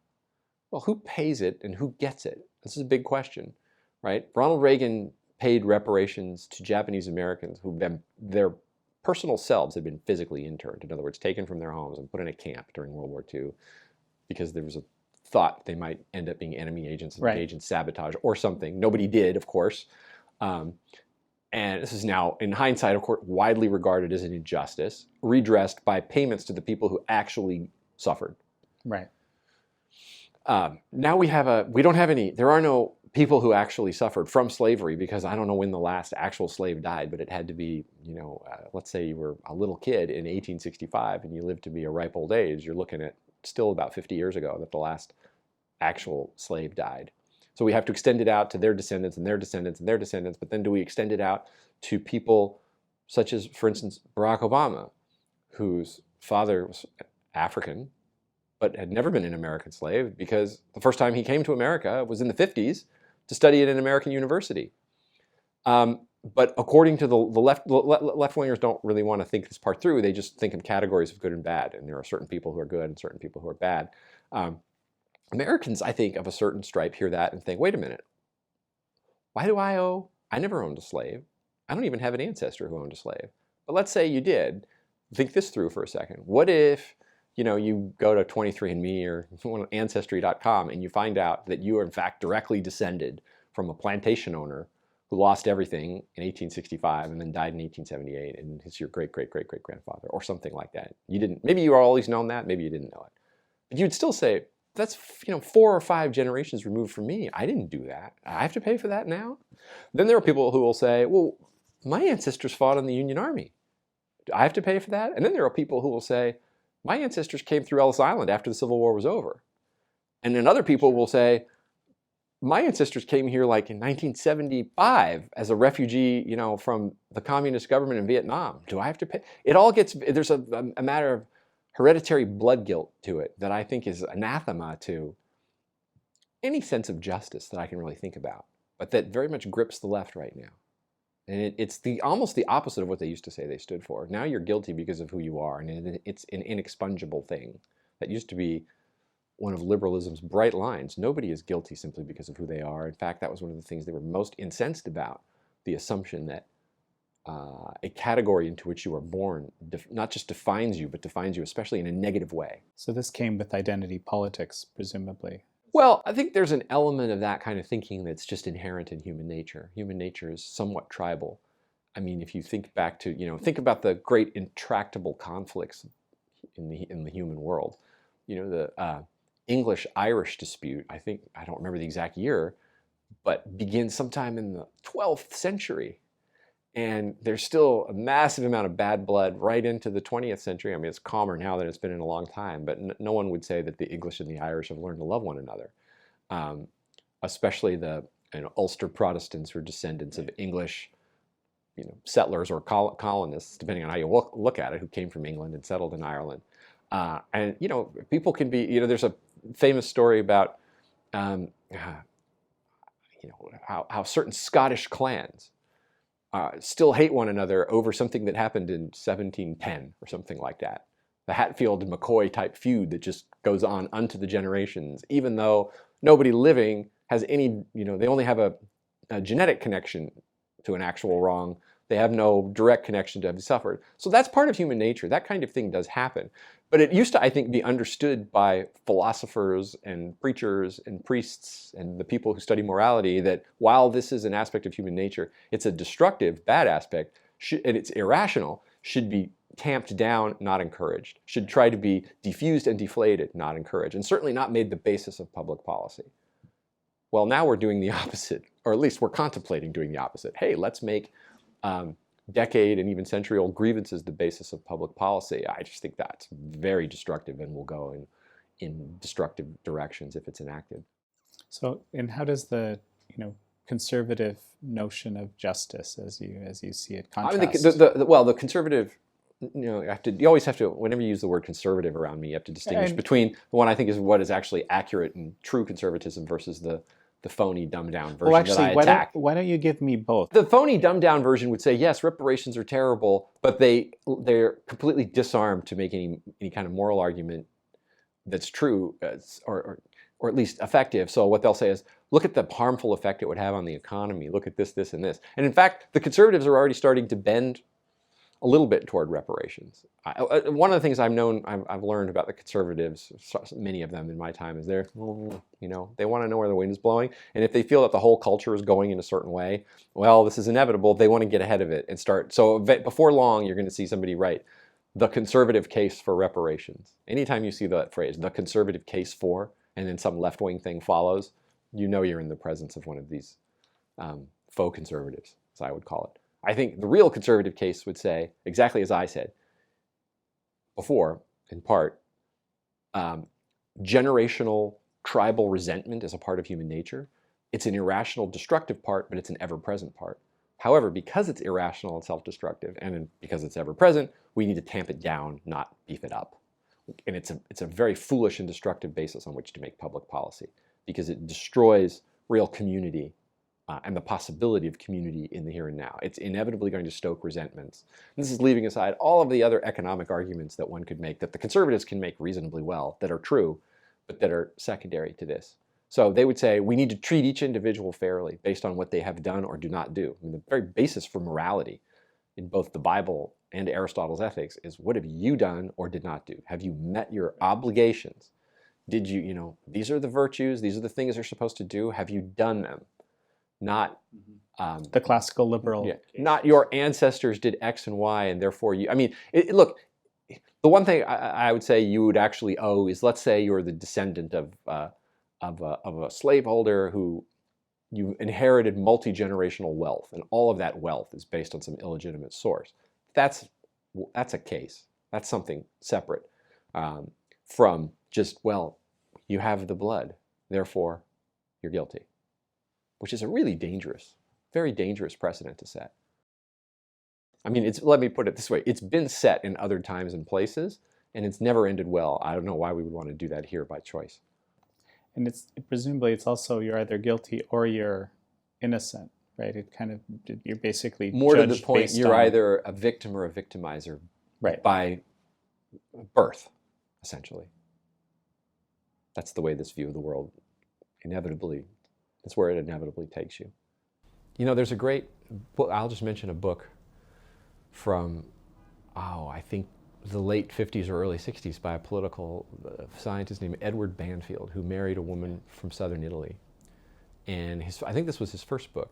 Well, who pays it and who gets it? This is a big question, right? Ronald Reagan paid reparations to Japanese Americans who their personal selves had been physically interned. In other words, taken from their homes and put in a camp during World War II because there was a thought they might end up being enemy agents and engage in sabotage or something. Nobody did, of course. And this is now, in hindsight, of course, widely regarded as an injustice, redressed by payments to the people who actually suffered. Right. Now there are no people who actually suffered from slavery, because I don't know when the last actual slave died, but it had to be, let's say you were a little kid in 1865 and you lived to be a ripe old age, you're looking at still about 50 years ago that the last actual slave died. So we have to extend it out to their descendants and their descendants and their descendants, but then do we extend it out to people such as, for instance, Barack Obama, whose father was African, but had never been an American slave, because the first time he came to America was in the 50s to study at an American university. But according to the left-wingers don't really want to think this part through. They just think in categories of good and bad, and there are certain people who are good and certain people who are bad. Americans, I think, of a certain stripe hear that and think, wait a minute, why do I owe? I never owned a slave. I don't even have an ancestor who owned a slave. But let's say you did. Think this through for a second. What if you go to 23andMe or Ancestry.com and you find out that you are in fact directly descended from a plantation owner who lost everything in 1865 and then died in 1878, and it's your great-great-great-great-grandfather or something like that. Maybe you always known that, maybe you didn't know it. But you'd still say, that's 4 or 5 generations removed from me. I didn't do that. I have to pay for that now? Then there are people who will say, well, my ancestors fought in the Union Army. Do I have to pay for that? And then there are people who will say, my ancestors came through Ellis Island after the Civil War was over. And then other people will say, my ancestors came here like in 1975 as a refugee, from the communist government in Vietnam. Do I have to pay? There's a matter of hereditary blood guilt to it that I think is anathema to any sense of justice that I can really think about, but that very much grips the left right now. And it's almost the opposite of what they used to say they stood for. Now you're guilty because of who you are, and it's an inexpungible thing. That used to be one of liberalism's bright lines. Nobody is guilty simply because of who they are. In fact, that was one of the things they were most incensed about, the assumption that a category into which you are born not just defines you, but defines you especially in a negative way. So this came with identity politics, presumably. Well, I think there's an element of that kind of thinking that's just inherent in human nature. Human nature is somewhat tribal. I mean, if you think back to, think about the great intractable conflicts in the human world. The English-Irish dispute, I don't remember the exact year, but begins sometime in the 12th century. And there's still a massive amount of bad blood right into the 20th century. I mean, it's calmer now than it's been in a long time, but no one would say that the English and the Irish have learned to love one another. Especially the Ulster Protestants who are descendants of English settlers or colonists, depending on how you look at it, who came from England and settled in Ireland. And people can be, there's a famous story about how certain Scottish clans still hate one another over something that happened in 1710 or something like that. The Hatfield and McCoy type feud that just goes on unto the generations, even though nobody living has any, they only have a genetic connection to an actual wrong. They have no direct connection to having suffered. So that's part of human nature. That kind of thing does happen. But it used to, I think, be understood by philosophers and preachers and priests and the people who study morality that while this is an aspect of human nature, it's a destructive, bad aspect, and it's irrational, should be tamped down, not encouraged, should try to be diffused and deflated, not encouraged, and certainly not made the basis of public policy. Well, now we're doing the opposite, or at least we're contemplating doing the opposite. Hey, let's make decade and even century-old grievances the basis of public policy. I just think that's very destructive and will go in destructive directions if it's enacted. So, and how does the conservative notion of justice, as you see it, contrast? I mean, the conservative, you always have to, whenever you use the word conservative around me, you have to distinguish between the one I think is what is actually accurate and true conservatism versus the phony, dumbed-down version that I attack. Why don't you give me both? The phony, dumbed-down version would say, yes, reparations are terrible, but they're completely disarmed to make any kind of moral argument that's true or at least effective. So what they'll say is, look at the harmful effect it would have on the economy. Look at this, this, and this. And in fact, the conservatives are already starting to bend a little bit toward reparations. One of the things I've learned about the conservatives, many of them in my time, is they want to know where the wind is blowing, and if they feel that the whole culture is going in a certain way, well, this is inevitable. They want to get ahead of it and start. So before long, you're going to see somebody write the conservative case for reparations. Anytime you see that phrase, the conservative case for, and then some left-wing thing follows, you know you're in the presence of one of these faux conservatives, as I would call it. I think the real conservative case would say, exactly as I said before, in part, generational tribal resentment is a part of human nature. It's an irrational, destructive part, but it's an ever-present part. However, because it's irrational and self-destructive, and because it's ever-present, we need to tamp it down, not beef it up. And it's a very foolish and destructive basis on which to make public policy, because it destroys real community and the possibility of community in the here and now. It's inevitably going to stoke resentments. And this is leaving aside all of the other economic arguments that one could make, that the conservatives can make reasonably well, that are true, but that are secondary to this. So they would say, we need to treat each individual fairly based on what they have done or do not do. I mean, the very basis for morality in both the Bible and Aristotle's ethics is, what have you done or did not do? Have you met your obligations? Did you, these are the virtues, these are the things you're supposed to do. Have you done them? Not the classical liberal. Yeah, not your ancestors did X and Y, and therefore you. I mean, look, the one thing I would say you would actually owe is, let's say you're the descendant of a slaveholder who you inherited multi-generational wealth, and all of that wealth is based on some illegitimate source. That's a case. That's something separate from just, well, you have the blood, therefore you're guilty, which is a really dangerous, very dangerous precedent to set. I mean, let me put it this way. It's been set in other times and places, and it's never ended well. I don't know why we would want to do that here by choice. And presumably it's also, you're either guilty or you're innocent, right? You're basically more to the judged point, based you're on, either a victim or a victimizer, right, by birth, essentially. That's the way this view of the world that's where it inevitably takes you. There's a great book, I'll just mention a book from, I think the late 50s or early 60s by a political scientist named Edward Banfield, who married a woman from southern Italy. And I think this was his first book.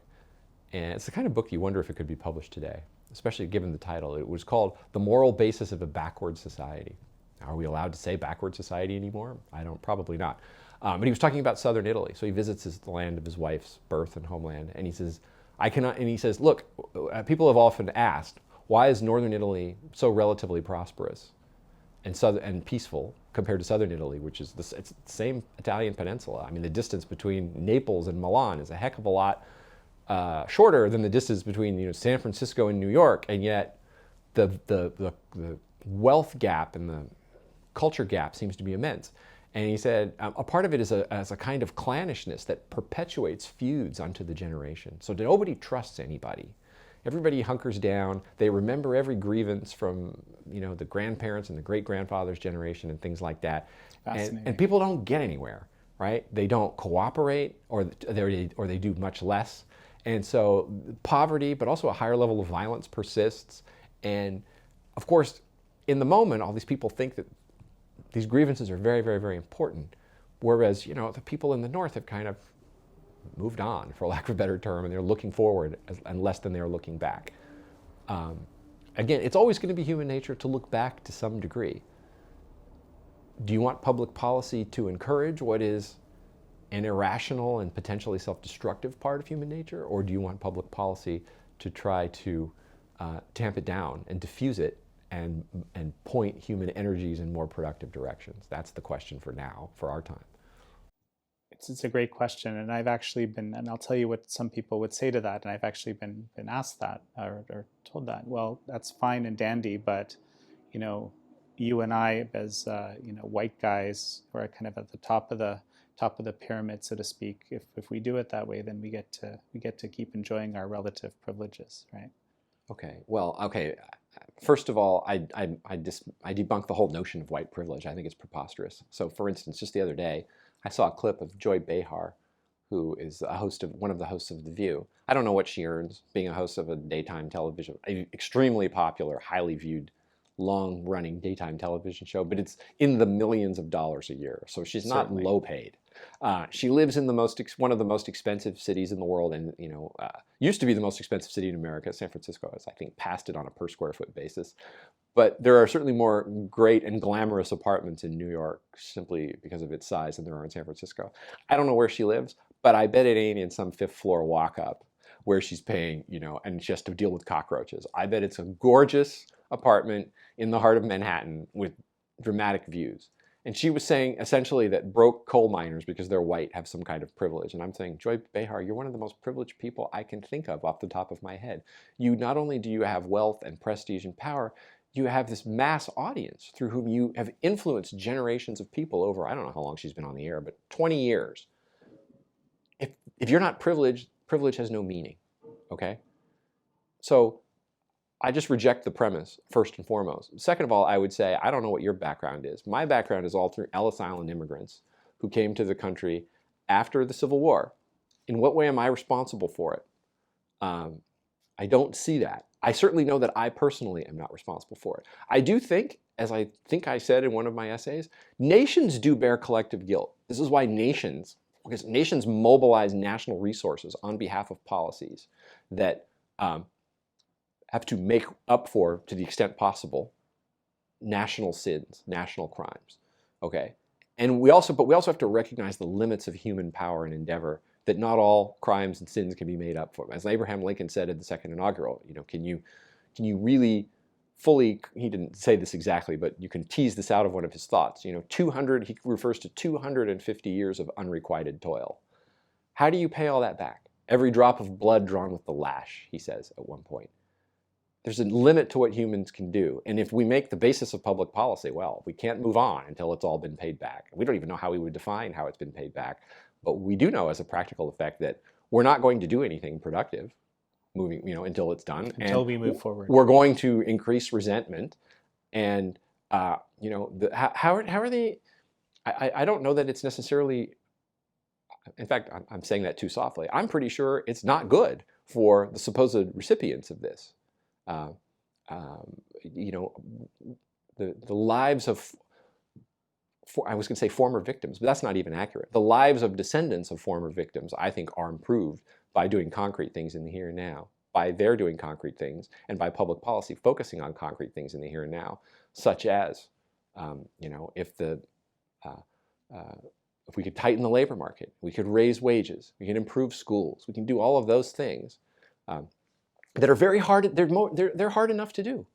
And it's the kind of book you wonder if it could be published today, especially given the title. It was called The Moral Basis of a Backward Society. Are we allowed to say backward society anymore? Probably not. But he was talking about southern Italy. So he visits the land of his wife's birth and homeland. And he says, look, people have often asked, why is northern Italy so relatively prosperous and peaceful compared to southern Italy, which is it's the same Italian peninsula? I mean, the distance between Naples and Milan is a heck of a lot shorter than the distance between San Francisco and New York, and yet the wealth gap and the culture gap seems to be immense. And he said a part of it is a kind of clannishness that perpetuates feuds onto the generation. So nobody trusts anybody. Everybody hunkers down. They remember every grievance from the grandparents and the great-grandfather's generation and things like that. And people don't get anywhere, right? They don't cooperate, or they do much less. And so poverty, but also a higher level of violence persists. And of course, in the moment, all these people think that these grievances are very, very, very important. Whereas, the people in the North have kind of moved on, for lack of a better term, and they're looking forward and less than they're looking back. Again, it's always going to be human nature to look back to some degree. Do you want public policy to encourage what is an irrational and potentially self-destructive part of human nature, or do you want public policy to try to tamp it down and diffuse it and point human energies in more productive directions? That's the question for now, for our time. It's a great question, and I've actually been, and I'll tell you what some people would say to that, and I've actually been asked that or told that. Well, that's fine and dandy, but you and I, as white guys who are kind of at the top of the pyramid, so to speak, if we do it that way, then we get to keep enjoying our relative privileges, right? Okay. Well, okay. First of all, I debunk the whole notion of white privilege. I think it's preposterous. So, for instance, just the other day, I saw a clip of Joy Behar, who is one of the hosts of The View. I don't know what she earns being a host of a daytime television, extremely popular, highly viewed, long-running daytime television show, but it's in the millions of dollars a year. So she's not Certainly. low paid. She lives in one of the most expensive cities in the world, and used to be the most expensive city in America. San Francisco has, I think, passed it on a per square foot basis. But there are certainly more great and glamorous apartments in New York simply because of its size than there are in San Francisco. I don't know where she lives, but I bet it ain't in some fifth floor walk-up where she's paying, and she has to deal with cockroaches. I bet it's a gorgeous apartment in the heart of Manhattan with dramatic views. And she was saying essentially that broke coal miners, because they're white, have some kind of privilege. And I'm saying, Joy Behar, you're one of the most privileged people I can think of off the top of my head. You not only do you have wealth and prestige and power, you have this mass audience through whom you have influenced generations of people over, I don't know how long she's been on the air, but 20 years. If you're not privileged, privilege has no meaning, okay? So I just reject the premise, first and foremost. Second of all, I would say, I don't know what your background is. My background is all through Ellis Island immigrants who came to the country after the Civil War. In what way am I responsible for it? I don't see that. I certainly know that I personally am not responsible for it. I do think, as I think I said in one of my essays, nations do bear collective guilt. This is why because nations mobilize national resources on behalf of policies that have to make up for, to the extent possible, national sins, national crimes. Okay, and we also have to recognize the limits of human power and endeavor. That not all crimes and sins can be made up for. As Abraham Lincoln said at the second inaugural, can you really fully? He didn't say this exactly, but you can tease this out of one of his thoughts. 200. He refers to 250 years of unrequited toil. How do you pay all that back? Every drop of blood drawn with the lash, he says at one point. There's a limit to what humans can do. And if we make the basis of public policy, well, we can't move on until it's all been paid back. We don't even know how we would define how it's been paid back. But we do know as a practical effect that we're not going to do anything productive until it's done. Until we move forward. We're going to increase resentment. And, how are they? I don't know that it's necessarily, in fact, I'm saying that too softly. I'm pretty sure it's not good for the supposed recipients of this. The lives of, I was going to say former victims, but that's not even accurate. The lives of descendants of former victims, I think, are improved by doing concrete things in the here and now, by their doing concrete things, and by public policy focusing on concrete things in the here and now, such as, if we could tighten the labor market, we could raise wages, we can improve schools, we can do all of those things that are very hard. They're hard enough to do.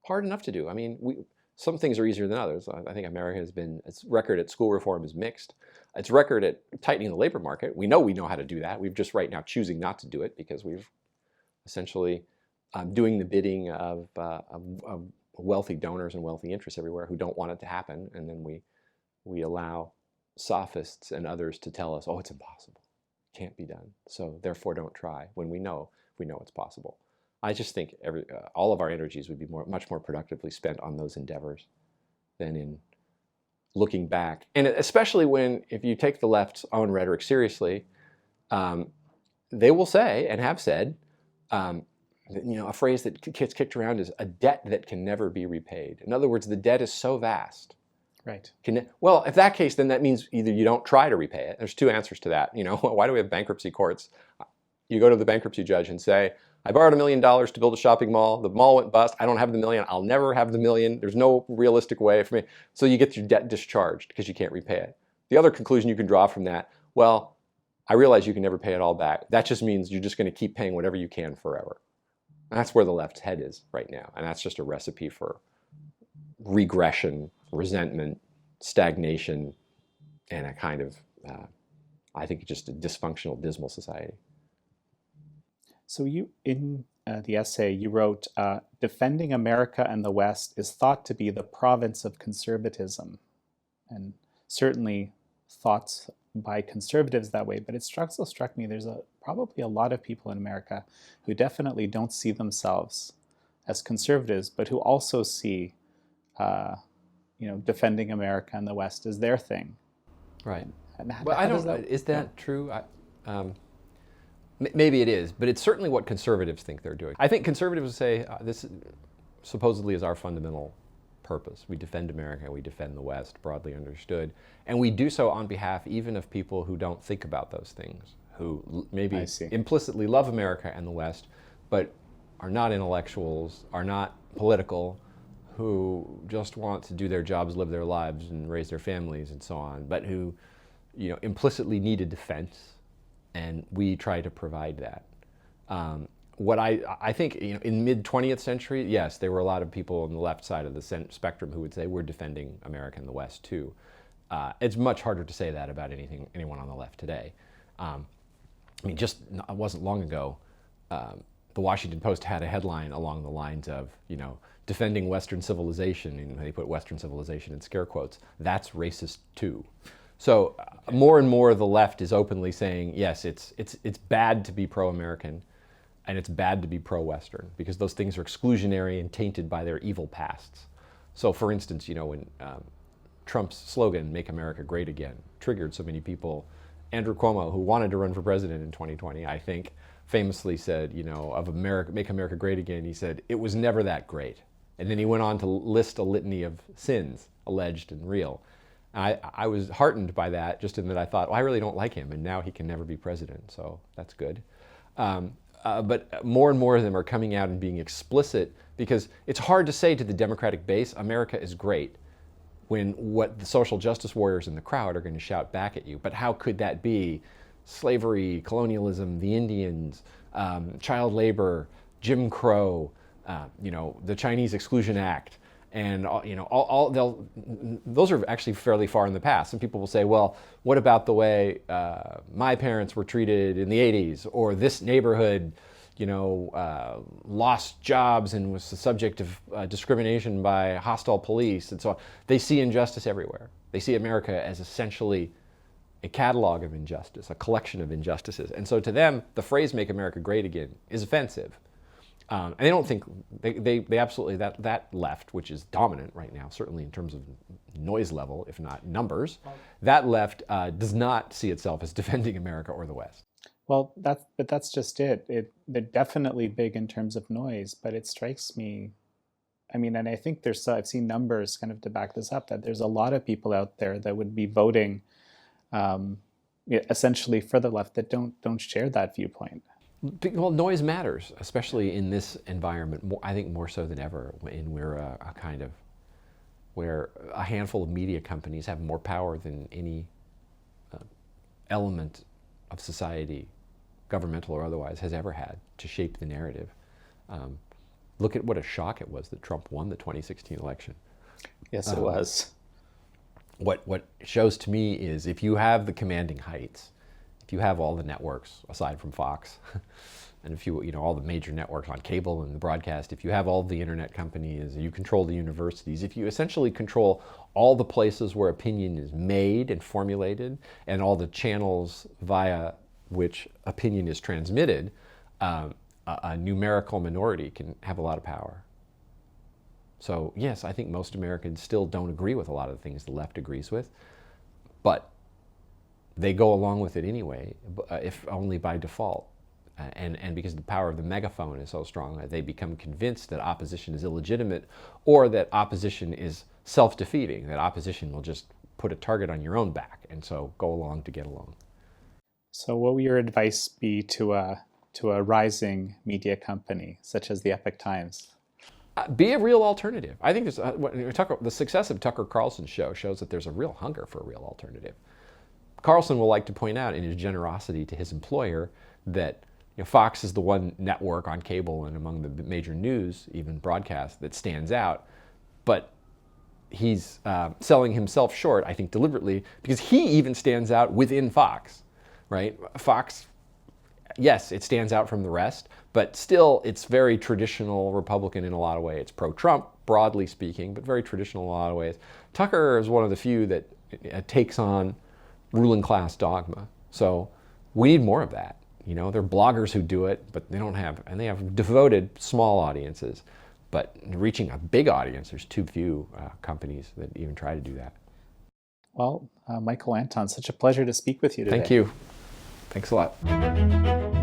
Hard enough to do. I mean, some things are easier than others. I think America its record at school reform is mixed. Its record at tightening the labor market, we know how to do that. We've just right now choosing not to do it because we've essentially doing the bidding of wealthy donors and wealthy interests everywhere who don't want it to happen, and then we allow sophists and others to tell us, oh, it's impossible, it can't be done, so therefore don't try, when we know it's possible. I just think all of our energies would be much more productively spent on those endeavors than in looking back. And especially if you take the left's own rhetoric seriously, they will say, and have said, a phrase that gets kicked around is a debt that can never be repaid. In other words, the debt is so vast. Right. Well, if that case, then that means either you don't try to repay it. There's two answers to that. Why do we have bankruptcy courts? You go to the bankruptcy judge and say, I borrowed $1 million to build a shopping mall. The mall went bust. I don't have the million. I'll never have the million. There's no realistic way for me. So you get your debt discharged because you can't repay it. The other conclusion you can draw from that, well, I realize you can never pay it all back. That just means you're just going to keep paying whatever you can forever. And that's where the left's head is right now. And that's just a recipe for regression, resentment, stagnation, and a kind of, I think, just a dysfunctional, dismal society. So you, in the essay, you wrote, defending America and the West is thought to be the province of conservatism. And certainly thoughts by conservatives that way, but it also struck me there's probably a lot of people in America who definitely don't see themselves as conservatives, but who also see defending America and the West as their thing. Right. Well, I don't know. Is that true? Maybe it is, but it's certainly what conservatives think they're doing. I think conservatives say this supposedly is our fundamental purpose. We defend America, we defend the West, broadly understood. And we do so on behalf even of people who don't think about those things, who maybe implicitly love America and the West, but are not intellectuals, are not political, who just want to do their jobs, live their lives, and raise their families and so on, but who implicitly need a defense, and we try to provide that. What I think, in mid-20th century, yes, there were a lot of people on the left side of the spectrum who would say we're defending America and the West too. It's much harder to say that about anyone on the left today. It wasn't long ago, the Washington Post had a headline along the lines of, defending Western civilization, and they put Western civilization in scare quotes. That's racist too. So more and more the left is openly saying, yes, it's bad to be pro-American, and it's bad to be pro-Western, because those things are exclusionary and tainted by their evil pasts. So for instance, when Trump's slogan, "Make America Great Again," triggered so many people, Andrew Cuomo, who wanted to run for president in 2020, I think, famously said, of America, "Make America Great Again," he said, "It was never that great." And then he went on to list a litany of sins, alleged and real. I was heartened by that, just in that I thought, well, I really don't like him, and now he can never be president, so that's good. But more and more of them are coming out and being explicit, because it's hard to say to the Democratic base, America is great, when what the social justice warriors in the crowd are going to shout back at you. But how could that be? Slavery, colonialism, the Indians, child labor, Jim Crow, the Chinese Exclusion Act, and those are actually fairly far in the past. Some people will say, well, what about the way my parents were treated in the 80s, or this neighborhood, lost jobs and was the subject of discrimination by hostile police and so on. They see injustice everywhere. They see America as essentially a catalog of injustice, a collection of injustices. And so to them, the phrase "Make America Great Again" is offensive. And they don't think, they absolutely, that left, which is dominant right now, certainly in terms of noise level, if not numbers, that left does not see itself as defending America or the West. Well, that's just it. They're definitely big in terms of noise, but it strikes me, and I think I've seen numbers kind of to back this up, that there's a lot of people out there that would be voting essentially for the left that don't share that viewpoint. Well, noise matters, especially in this environment. I think more so than ever, where where a handful of media companies have more power than any element of society, governmental or otherwise, has ever had to shape the narrative. Look at what a shock it was that Trump won the 2016 election. Yes, it was. What shows to me is, if you have the commanding heights, if you have all the networks aside from Fox, and if you all the major networks on cable and the broadcast, if you have all the internet companies, you control the universities, if you essentially control all the places where opinion is made and formulated, and all the channels via which opinion is transmitted, a numerical minority can have a lot of power. So yes, I think most Americans still don't agree with a lot of the things the left agrees with, but they go along with it anyway, if only by default. And because the power of the megaphone is so strong, they become convinced that opposition is illegitimate, or that opposition is self-defeating, that opposition will just put a target on your own back, and so go along to get along. So what would your advice be to a rising media company such as the Epoch Times? Be a real alternative. I think the success of Tucker Carlson's show shows that there's a real hunger for a real alternative. Carlson will like to point out in his generosity to his employer that Fox is the one network on cable and among the major news, even broadcast, that stands out. But he's selling himself short, I think deliberately, because he even stands out within Fox, right? Fox, yes, it stands out from the rest, but still it's very traditional Republican in a lot of ways. It's pro-Trump, broadly speaking, but very traditional in a lot of ways. Tucker is one of the few that takes on ruling class dogma. So we need more of that. There are bloggers who do it, but they have devoted small audiences. But reaching a big audience, there's too few companies that even try to do that. Well, Michael Anton, such a pleasure to speak with you today. Thank you. Thanks a lot.